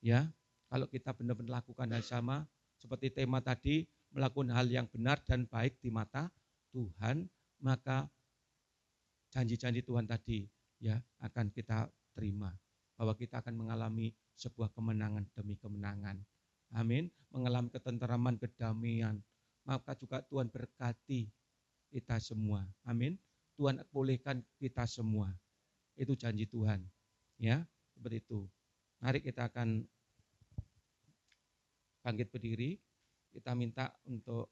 Ya, kalau kita benar-benar lakukan hal sama, seperti tema tadi, melakukan hal yang benar dan baik di mata Tuhan, maka janji-janji Tuhan tadi ya akan kita terima, bahwa kita akan mengalami sebuah kemenangan demi kemenangan. Amin. Mengalami ketenteraman, kedamaian. Maka juga Tuhan berkati kita semua. Amin. Tuhan pulihkan kita semua. Itu janji Tuhan. Ya, seperti itu. Mari kita akan bangkit berdiri. Kita minta untuk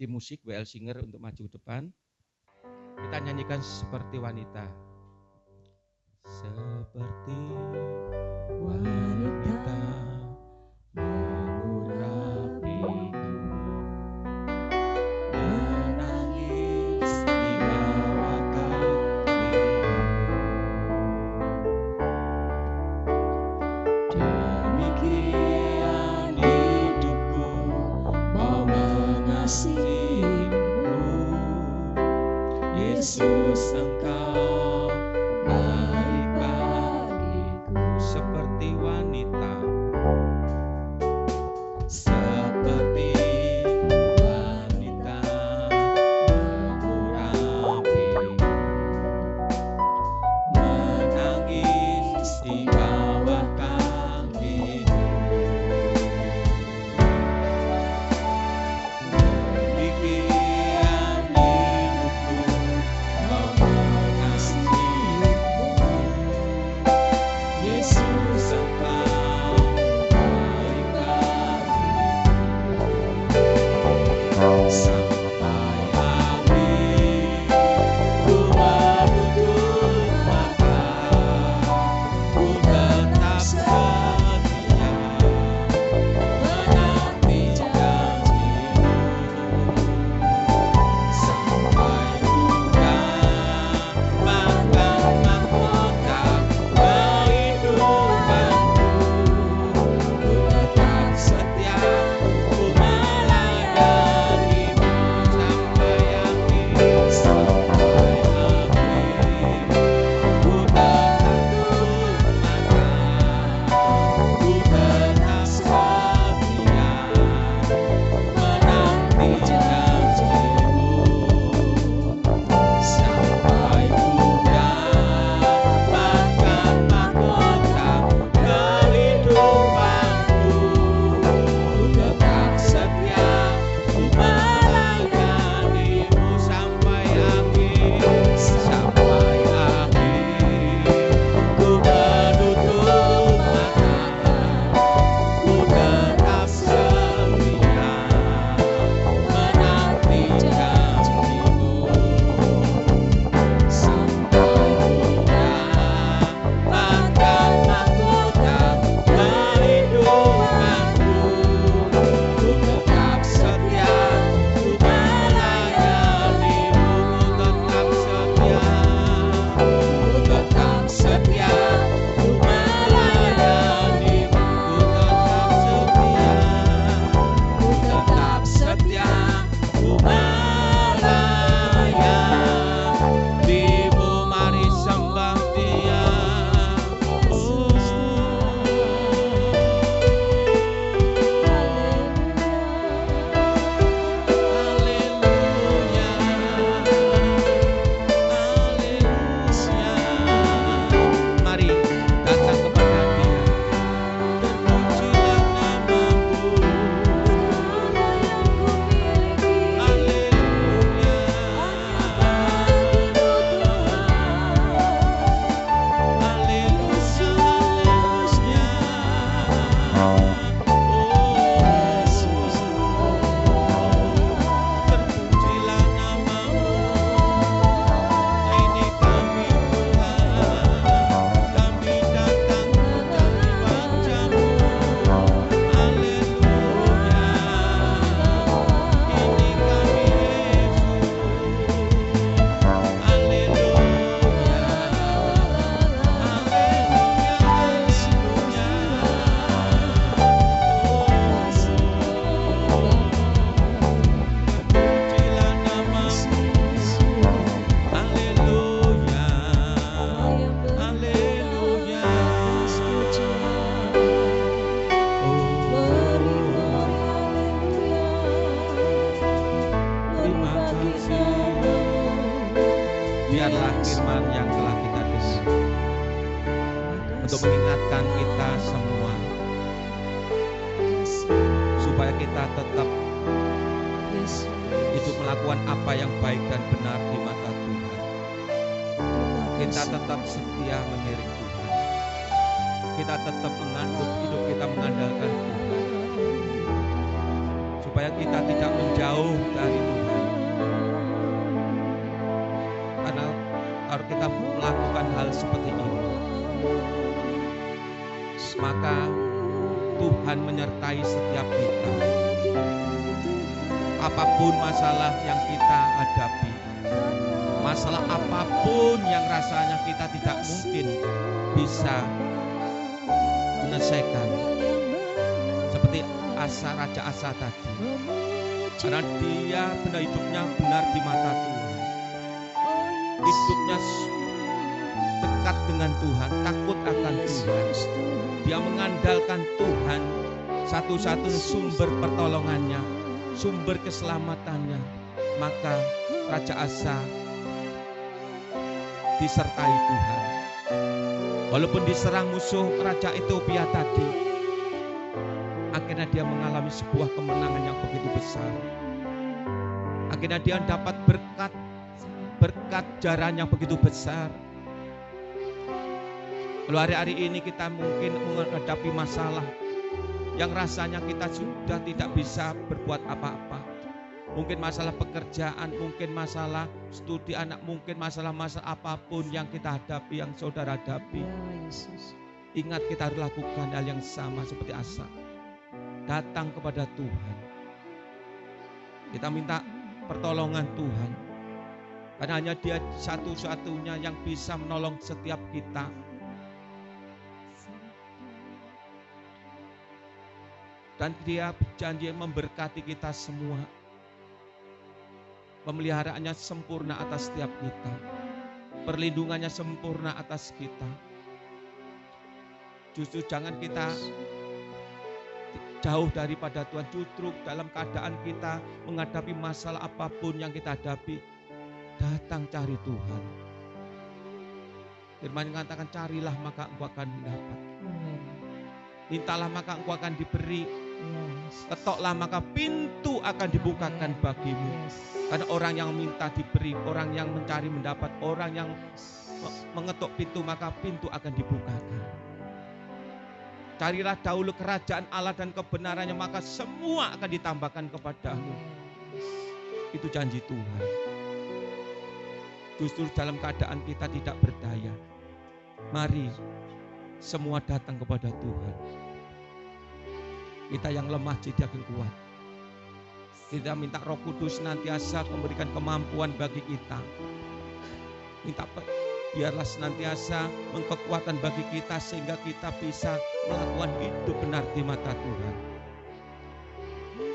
di musik WL Singer untuk maju ke depan. Kita nyanyikan seperti wanita. Seperti wanita mengurapiku, menangis di bawah kakimu. Demikian hidupku mau mengasihimu, Yesus Engkau baik bagiku. Seperti wanita, seperti wanita mengurapiku, menangis di bawah kakimu. Demikian hidupku mau mengasihimu, kasih. Biarlah firman yang telah kita dengar untuk mengingatkan kita semua supaya kita tetap hidup melakukan apa yang baik dan benar di mata Tuhan. Kita tetap setia mengiring Tuhan. Kita tetap menganut hidup kita mengandalkan Tuhan. Supaya kita tidak menjauh dari Tuhan. Karena kalau kita melakukan hal seperti ini, maka Tuhan menyertai setiap kita. Apapun masalah yang kita hadapi, masalah apapun yang rasanya kita tidak mungkin bisa menyelesaikan, seperti Raja Asa tadi, karena dia benar hidupnya benar di mata Tuhan, hidupnya dekat dengan Tuhan, takut akan Tuhan, dia mengandalkan Tuhan, satu-satunya sumber pertolongannya, sumber keselamatannya. Maka Raja Asa disertai Tuhan. Walaupun diserang musuh Raja Ethiopia tadi, akhirnya dia mengalami sebuah kemenangan yang begitu besar. Akhirnya dia dapat berkat jaran yang begitu besar. Lalu hari-hari ini kita mungkin menghadapi masalah yang rasanya kita sudah tidak bisa berbuat apa-apa. Mungkin masalah pekerjaan, mungkin masalah studi anak, mungkin masalah-masalah apapun yang kita hadapi, yang saudara hadapi. Ingat, kita harus lakukan hal yang sama seperti Asa. Datang kepada Tuhan. Kita minta pertolongan Tuhan. Karena hanya Dia satu-satunya yang bisa menolong setiap kita. Dan Dia berjanji memberkati kita semua. Pemeliharaannya sempurna atas setiap kita. Perlindungannya sempurna atas kita. Justru jangan kita jauh daripada Tuhan. Justru dalam keadaan kita menghadapi masalah apapun yang kita hadapi, datang cari Tuhan. Firman mengatakan, carilah maka engkau akan mendapat. Mintalah maka engkau akan diberi. Ketoklah maka pintu akan dibukakan bagimu. Karena orang yang minta diberi, orang yang mencari mendapat, orang yang mengetuk pintu maka pintu akan dibukakan. Carilah dahulu kerajaan Allah dan kebenarannya, maka semua akan ditambahkan kepadamu. Itu janji Tuhan. Justru dalam keadaan kita tidak berdaya, mari semua datang kepada Tuhan. Kita yang lemah jadi akan kuat. Kita minta Roh Kudus senantiasa memberikan kemampuan bagi kita. Minta biarlah senantiasa kekuatan bagi kita sehingga kita bisa melakukan hidup benar di mata Tuhan.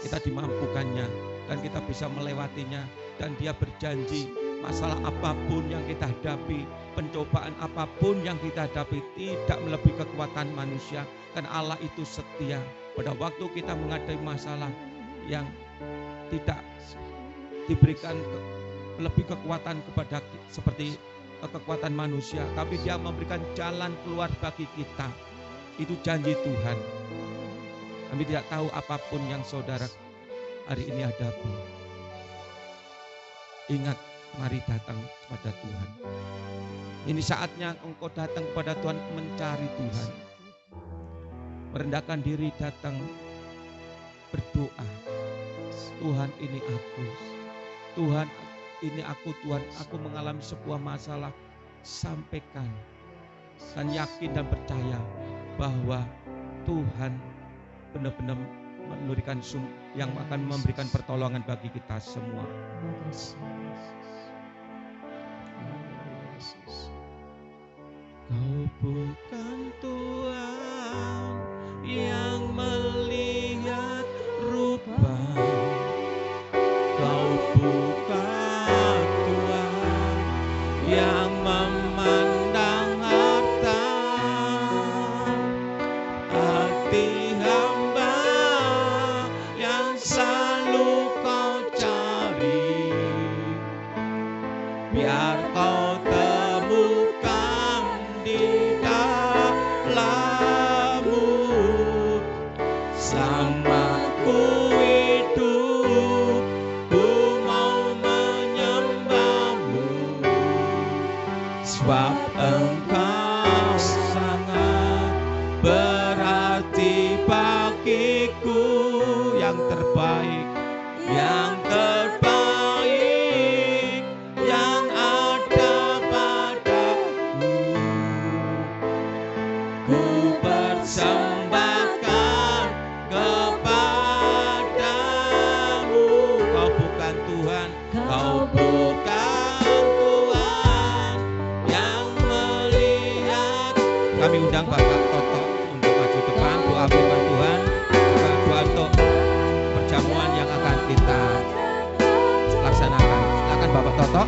Kita dimampukannya dan kita bisa melewatinya, dan Dia berjanji masalah apapun yang kita hadapi, pencobaan apapun yang kita hadapi tidak melebihi kekuatan manusia, karena Allah itu setia. Pada waktu kita menghadapi masalah yang tidak diberikan lebih kekuatan kepada seperti kekuatan manusia, tapi Dia memberikan jalan keluar bagi kita. Itu janji Tuhan. Kami tidak tahu apapun yang saudara hari ini hadapi. Ingat, mari datang kepada Tuhan. Ini saatnya engkau datang kepada Tuhan, mencari Tuhan. Merendahkan diri, datang berdoa. Tuhan, ini aku. Tuhan, ini aku. Tuhan, aku mengalami sebuah masalah. Sampaikan dan yakin dan percaya bahwa Tuhan benar-benar memberikan yang akan memberikan pertolongan bagi kita semua. Kau bukan Tuhan yang melihat rupa, Kau bukan Tuhan yang memandang harta, hati hamba yang selalu Kau cari. biar kau temukan di dalammu. Selama ku hidup, ku mau menyembahmu, sebab Engkau sangat berarti bagiku. Yang terbaik, yang terbaik yang ada padaku, ku persembahkan kepadamu. Kau bukan Tuhan, kau bukan Tuhan yang melihat. Kami undang Bapak Toto untuk maju depan, doa firman Tuhan, doa untuk perjamuan yang akan kita laksanakan. Silakan Bapak Toto.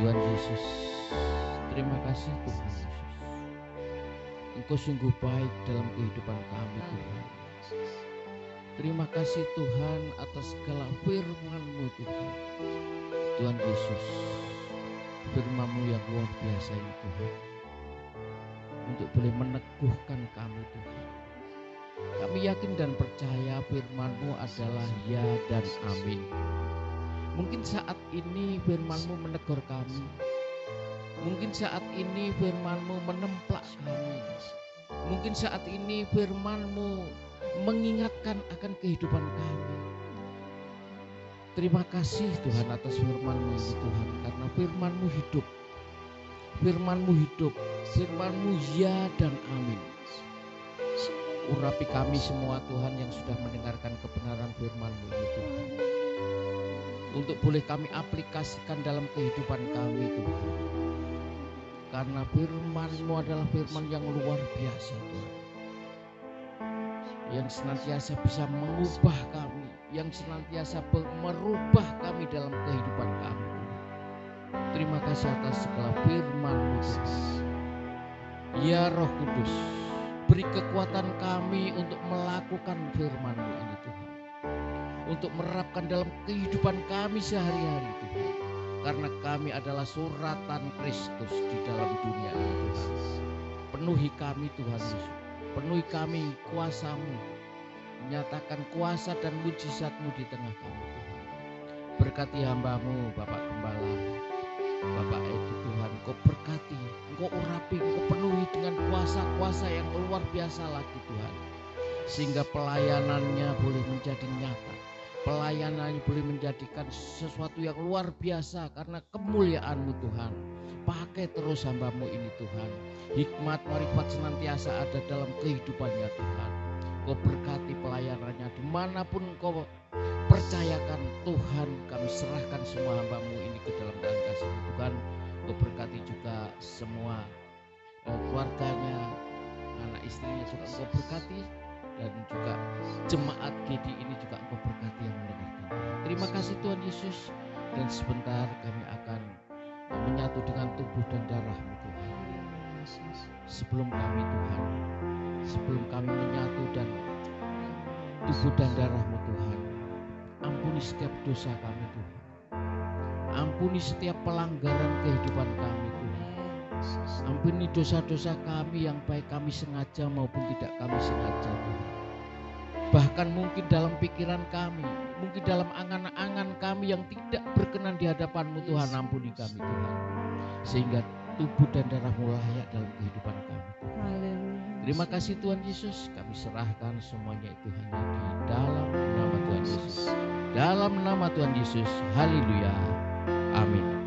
Tuhan Yesus, terima kasih Tuhan Yesus. Engkau sungguh baik dalam kehidupan kami Tuhan. Terima kasih Tuhan atas segala firman-Mu Tuhan. Tuhan Yesus, firman-Mu yang luar biasa ini Tuhan, untuk boleh meneguhkan kami Tuhan. Kami yakin dan percaya firman-Mu adalah ya dan amin. Mungkin saat ini firman-Mu menegur kami. Mungkin saat ini firman-Mu menemplak kami. Mungkin saat ini firman-Mu mengingatkan akan kehidupan kami. Terima kasih Tuhan atas firman-Mu ini Tuhan, karena firman-Mu hidup. Firman-Mu hidup, firman-Mu ya dan amin. Urapi kami semua Tuhan yang sudah mendengarkan kebenaran firman-Mu ini Tuhan, untuk boleh kami aplikasikan dalam kehidupan kami Tuhan. Karena firman-Mu adalah firman yang luar biasa Tuhan, yang senantiasa bisa mengubah kami, yang senantiasa merubah kami dalam kehidupan kami. Terima kasih atas segala firman-Mu Tuhan. Ya Roh Kudus, beri kekuatan kami untuk melakukan firman-Mu ini Tuhan, untuk menerapkan dalam kehidupan kami sehari-hari Tuhan. Karena kami adalah suratan Kristus di dalam dunia ini Tuhan. Penuhi kami Tuhan Yesus, penuhi kami kuasa-Mu, menyatakan kuasa dan mujizat-Mu di tengah kami Tuhan. Berkati hamba-Mu Bapak Gembala, Bapak Edi Tuhan, Engkau berkati, Engkau urapi, Engkau penuhi dengan kuasa-kuasa yang luar biasa lagi Tuhan. Sehingga pelayanannya boleh menjadi nyata, pelayanannya boleh menjadikan sesuatu yang luar biasa karena kemuliaan-Mu Tuhan. Pakai terus hamba-Mu ini Tuhan. Hikmat marifat senantiasa ada dalam kehidupannya Tuhan. Engkau berkati pelayanannya dimanapun Engkau percayakan Tuhan. Kami serahkan semua hamba-Mu ini ke dalam tangan kasih Tuhan. Engkau berkati juga semua keluarganya, anak istrinya juga Engkau berkati. Dan juga jemaat GD ini juga Engkau berkati yang mendengarkan. Terima kasih Tuhan Yesus. Dan sebentar kami akan menyatu dengan tubuh dan darah-Mu Tuhan. Sebelum kami Tuhan, sebelum kami menyatu dan tubuh dan darah-Mu Tuhan, ampuni setiap dosa kami Tuhan. Ampuni setiap pelanggaran kehidupan kami Tuhan. Ampuni dosa-dosa kami yang baik kami sengaja maupun tidak kami sengaja Tuhan. bahkan mungkin dalam pikiran kami, mungkin dalam angan-angan kami yang tidak berkenan di hadapan-Mu Tuhan, ampuni kami Tuhan, sehingga tubuh dan darah-Mu layak dalam kehidupan kami Tuhan. Haleluya. Terima kasih Tuhan Yesus, kami serahkan semuanya itu hanya di dalam nama Tuhan Yesus. Dalam nama Tuhan Yesus, haleluya, amin.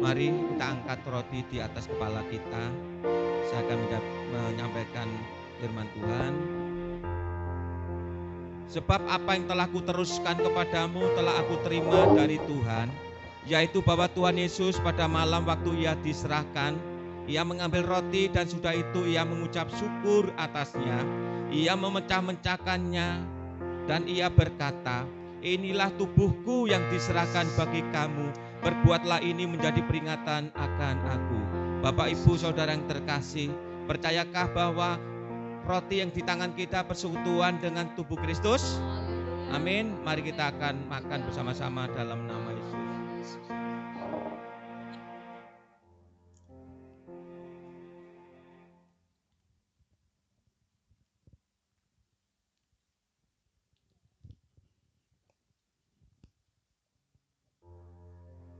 Mari kita angkat roti di atas kepala kita. Saya akan menyampaikan firman Tuhan. Sebab apa yang telah kuteruskan kepadamu telah aku terima dari Tuhan, yaitu bahwa Tuhan Yesus pada malam waktu ia diserahkan, ia mengambil roti dan sudah itu ia mengucap syukur atasnya. Ia memecah-mecahkannya dan ia berkata, inilah tubuhku yang diserahkan bagi kamu. Berbuatlah ini menjadi peringatan akan aku. Bapak, Ibu, Saudara yang terkasih, percayakah bahwa roti yang di tangan kita persekutuan dengan tubuh Kristus? Amin. Mari kita akan makan bersama-sama dalam nama Yesus.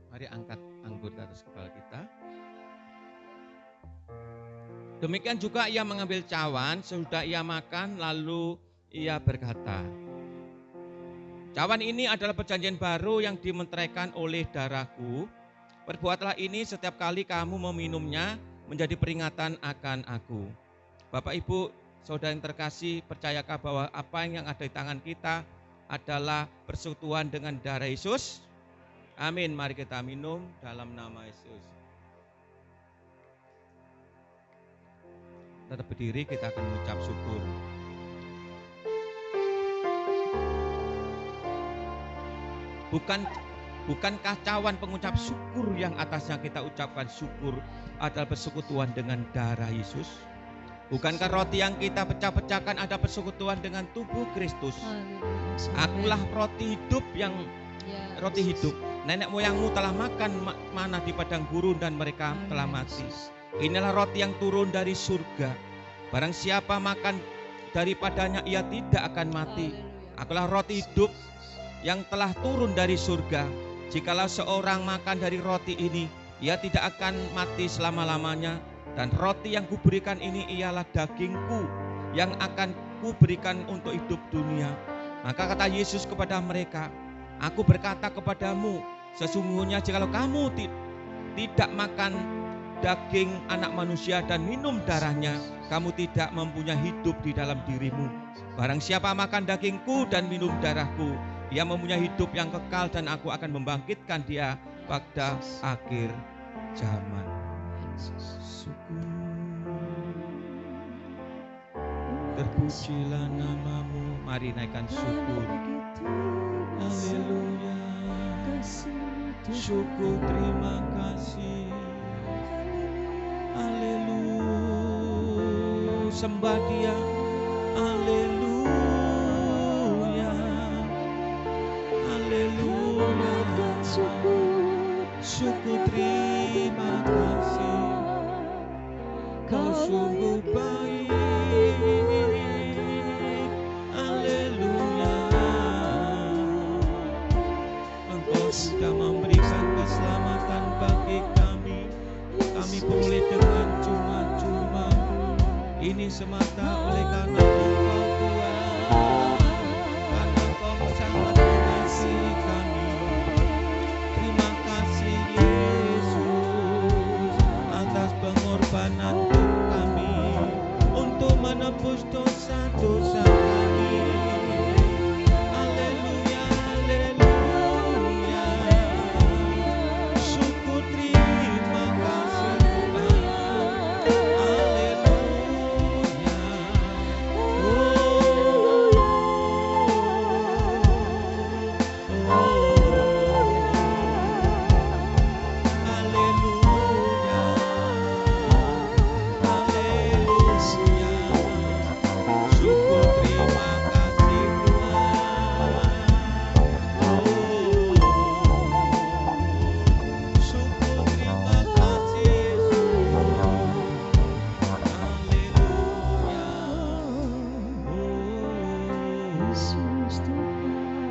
Mari angkat anggur di atas kepala kita. Demikian juga ia mengambil cawan, sesudah ia makan, lalu ia berkata, cawan ini adalah perjanjian baru yang dimeteraikan oleh darahku. Perbuatlah ini setiap kali kamu meminumnya menjadi peringatan akan aku. Bapak, Ibu, Saudara yang terkasih, percayakah bahwa apa yang ada di tangan kita adalah persekutuan dengan darah Yesus? Amin. Mari kita minum dalam nama Yesus. tetap berdiri, kita akan mengucap syukur. Bukan kacauan pengucap syukur yang atasnya kita ucapkan syukur adalah persekutuan dengan darah Yesus? Bukankah roti yang kita pecah-pecahkan ada persekutuan dengan tubuh Kristus? Akulah roti hidup roti hidup. Nenek moyangmu telah makan mana di padang gurun dan mereka telah mati. Inilah roti yang turun dari surga. Barang siapa makan daripadanya ia tidak akan mati. Akulah roti hidup yang telah turun dari surga. Jikalau seorang makan dari roti ini, ia tidak akan mati selama-lamanya. Dan roti yang kuberikan ini ialah dagingku yang akan kuberikan untuk hidup dunia. Maka kata Yesus kepada mereka, aku berkata kepadamu, sesungguhnya jikalau kamu tidak makan daging anak manusia dan minum darahnya, kamu tidak mempunyai hidup di dalam dirimu. Barang siapa makan dagingku dan minum darahku, ia mempunyai hidup yang kekal dan aku akan membangkitkan dia pada akhir zaman. Terpujilah namamu, mari naikkan syukur. Haleluya. Syukur, terima kasih. Haleluya. Sembah Dia. Haleluya. Haleluya. Syukur, terima kasih. Kau sungguh baik. Haleluya. Engkau sudah memberikan keselamatan bagi kami. Kami boleh dengan cuma-cuma. Ini semata oleh karena Engkau Tuhan. Karena Engkau sangat mengasihi kami. Terima kasih Yesus atas pengorbanan kami untuk menebus dosa-dosa kami. Haleluya, haleluya. Syukur, terima kasih Tuhan. Haleluya.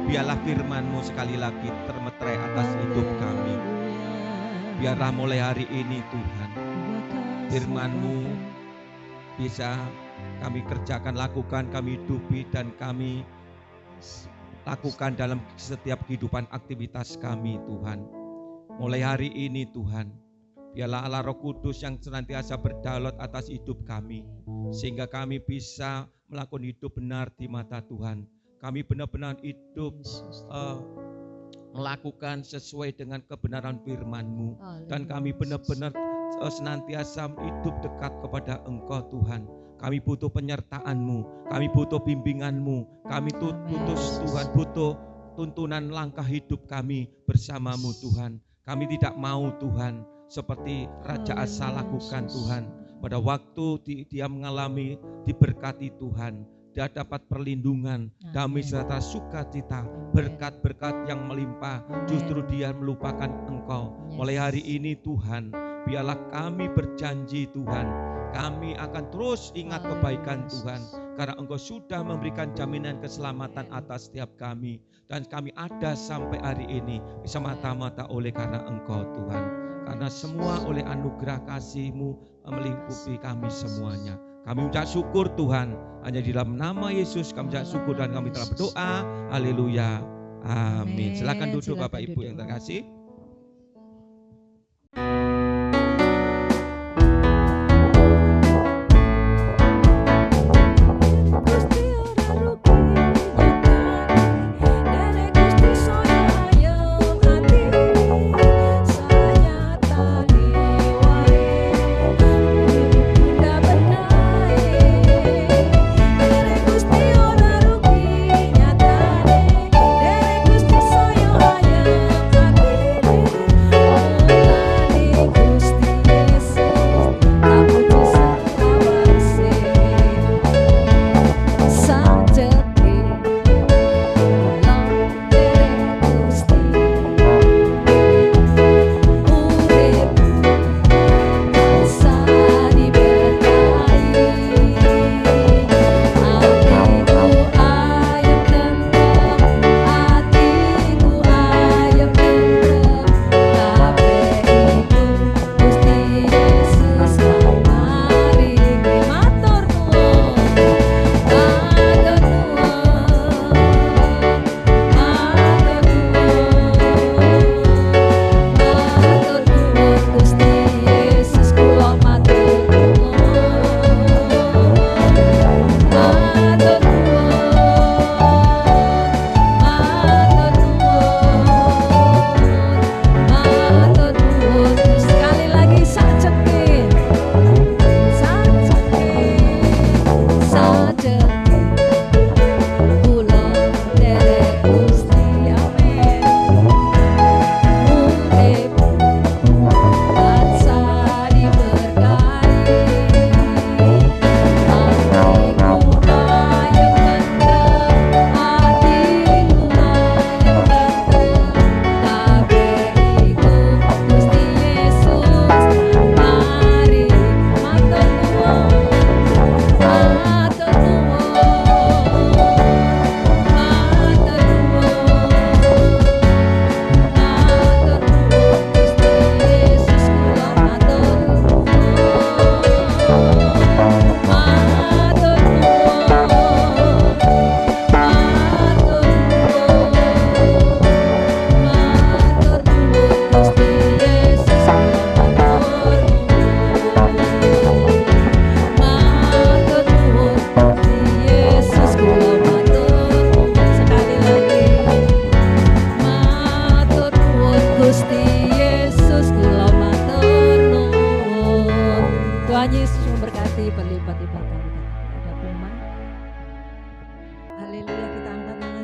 Biarlah firman-Mu sekali lagi termeterai atas hidup kami. Biarlah mulai hari ini Tuhan, firman-Mu bisa kami kerjakan, lakukan, kami hidupi dan kami lakukan dalam setiap kehidupan aktivitas kami Tuhan. Mulai hari ini Tuhan, biarlah Allah Roh Kudus yang senantiasa berdaulat atas hidup kami, sehingga kami bisa melakukan hidup benar di mata Tuhan. Kami benar-benar hidup melakukan sesuai dengan kebenaran firman-Mu. Dan kami benar-benar senantiasa hidup dekat kepada Engkau Tuhan. Kami butuh penyertaan-Mu, kami butuh bimbingan-Mu, kami butuh Tuhan, butuh tuntunan langkah hidup kami bersama-Mu Tuhan. Kami tidak mau Tuhan seperti Raja Asa lakukan Tuhan. Pada waktu dia mengalami diberkati Tuhan, dia dapat perlindungan, damai serta sukacita, berkat-berkat yang melimpah. Justru dia melupakan Engkau. Mulai hari ini Tuhan, biarlah kami berjanji Tuhan, kami akan terus ingat kebaikan Tuhan, karena Engkau sudah memberikan jaminan keselamatan atas setiap kami. Dan kami ada sampai hari ini semata-mata oleh karena Engkau Tuhan. Karena semua oleh anugerah kasih-Mu melingkupi kami semuanya. Kami ucap syukur Tuhan, hanya di dalam nama Yesus kami ucap syukur dan kami telah berdoa. Haleluya. Amin. Silakan duduk Bapak Ibu yang terkasih.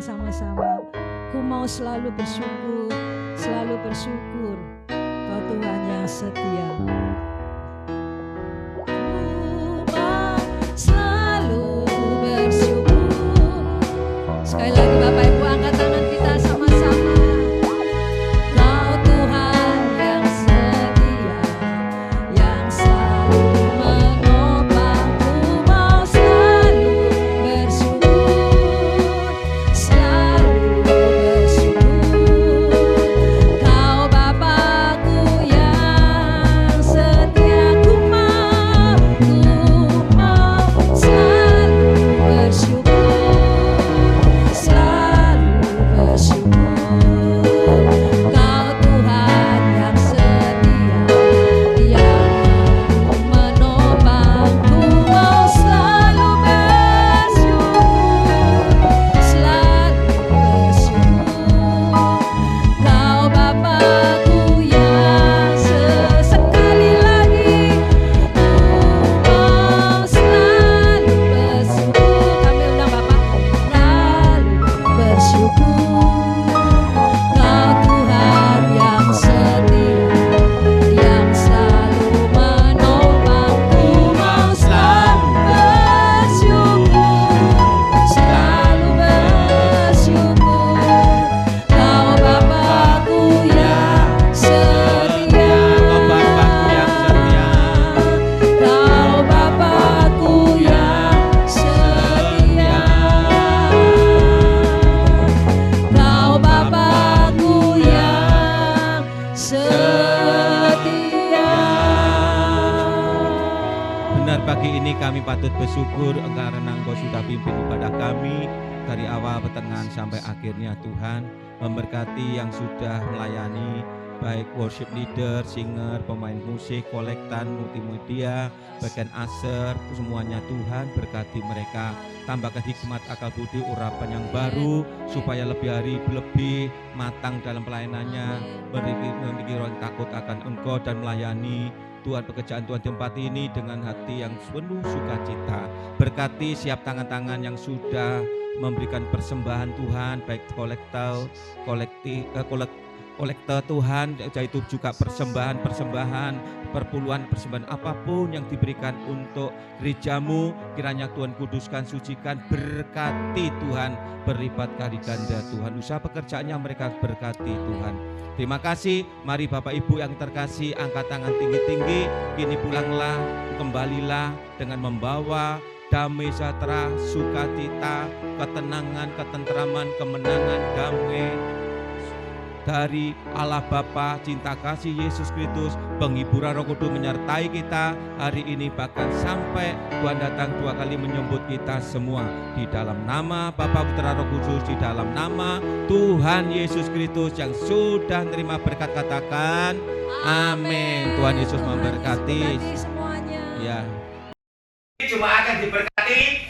sama-sama. Ku mau selalu bersyukur, selalu bersyukur. Kau Tuhan yang setia. Ku mau selalu bersyukur. Sekali lagi Bapak Ibu angkat tangan kita sama-sama. Kau Tuhan yang setia, yang selalu menopang. Ku mau selalu bersyukur, selalu bersyukur. Kau Bapakku yang setia. Ku mau selalu bersyukur, selalu bersyukur. Kau Tuhan yang setia, yang menopang. Ku mau selalu bersyukur, selalu bersyukur. Kau Bapakku yang sekali lagi. Ku mau selalu bersyukur. Kami undang Bapak selalu bersyukur. Kau Tuhan yang setia, yang selalu menopang. Ku mau selalu bersyukur, selalu bersyukur. Kau Bapakku yang setia, Kau Bapakku yang setia, Kau Bapakku yang setia, Kau Bapakku yang setia. Benar, pagi ini kami patut bersyukur karena Engkau sudah pimpin ibadah kami dari awal, pertengahan sampai akhirnya. Tuhan memberkati yang sudah melayani, baik worship leader, singer, pemain musik, kolektan, multimedia, bagian aser, semuanya Tuhan berkati mereka. Tambahkan hikmat, akal budi, urapan yang baru, supaya lebih matang dalam pelayanannya, memiliki orang takut akan Engkau dan melayani Tuhan pekerjaan Tuhan di tempat ini dengan hati yang penuh sukacita. Berkati siap tangan-tangan yang sudah memberikan persembahan Tuhan, baik kolektor Tuhan, yaitu juga persembahan, perpuluhan, persembahan apapun yang diberikan untuk gerejamu, kiranya Tuhan kuduskan, sucikan, berkati Tuhan, berlipat kali ganda Tuhan. Usaha pekerjaannya mereka berkati Tuhan. Terima kasih. Mari Bapak Ibu yang terkasih, angkat tangan tinggi-tinggi. Kini pulanglah, kembalilah dengan membawa damai sejahtera, sukacita, ketenangan, ketentraman, kemenangan, damai dari Allah Bapa, cinta kasih Yesus Kristus, penghiburan Roh Kudus menyertai kita hari ini, bahkan sampai Tuhan datang dua kali menyambut kita semua. Di dalam nama Bapa, Putra, Roh Kudus, di dalam nama Tuhan Yesus Kristus yang sudah menerima berkat, katakan amin. Tuhan Yesus memberkati semuanya. ya. Cuma akan diberkati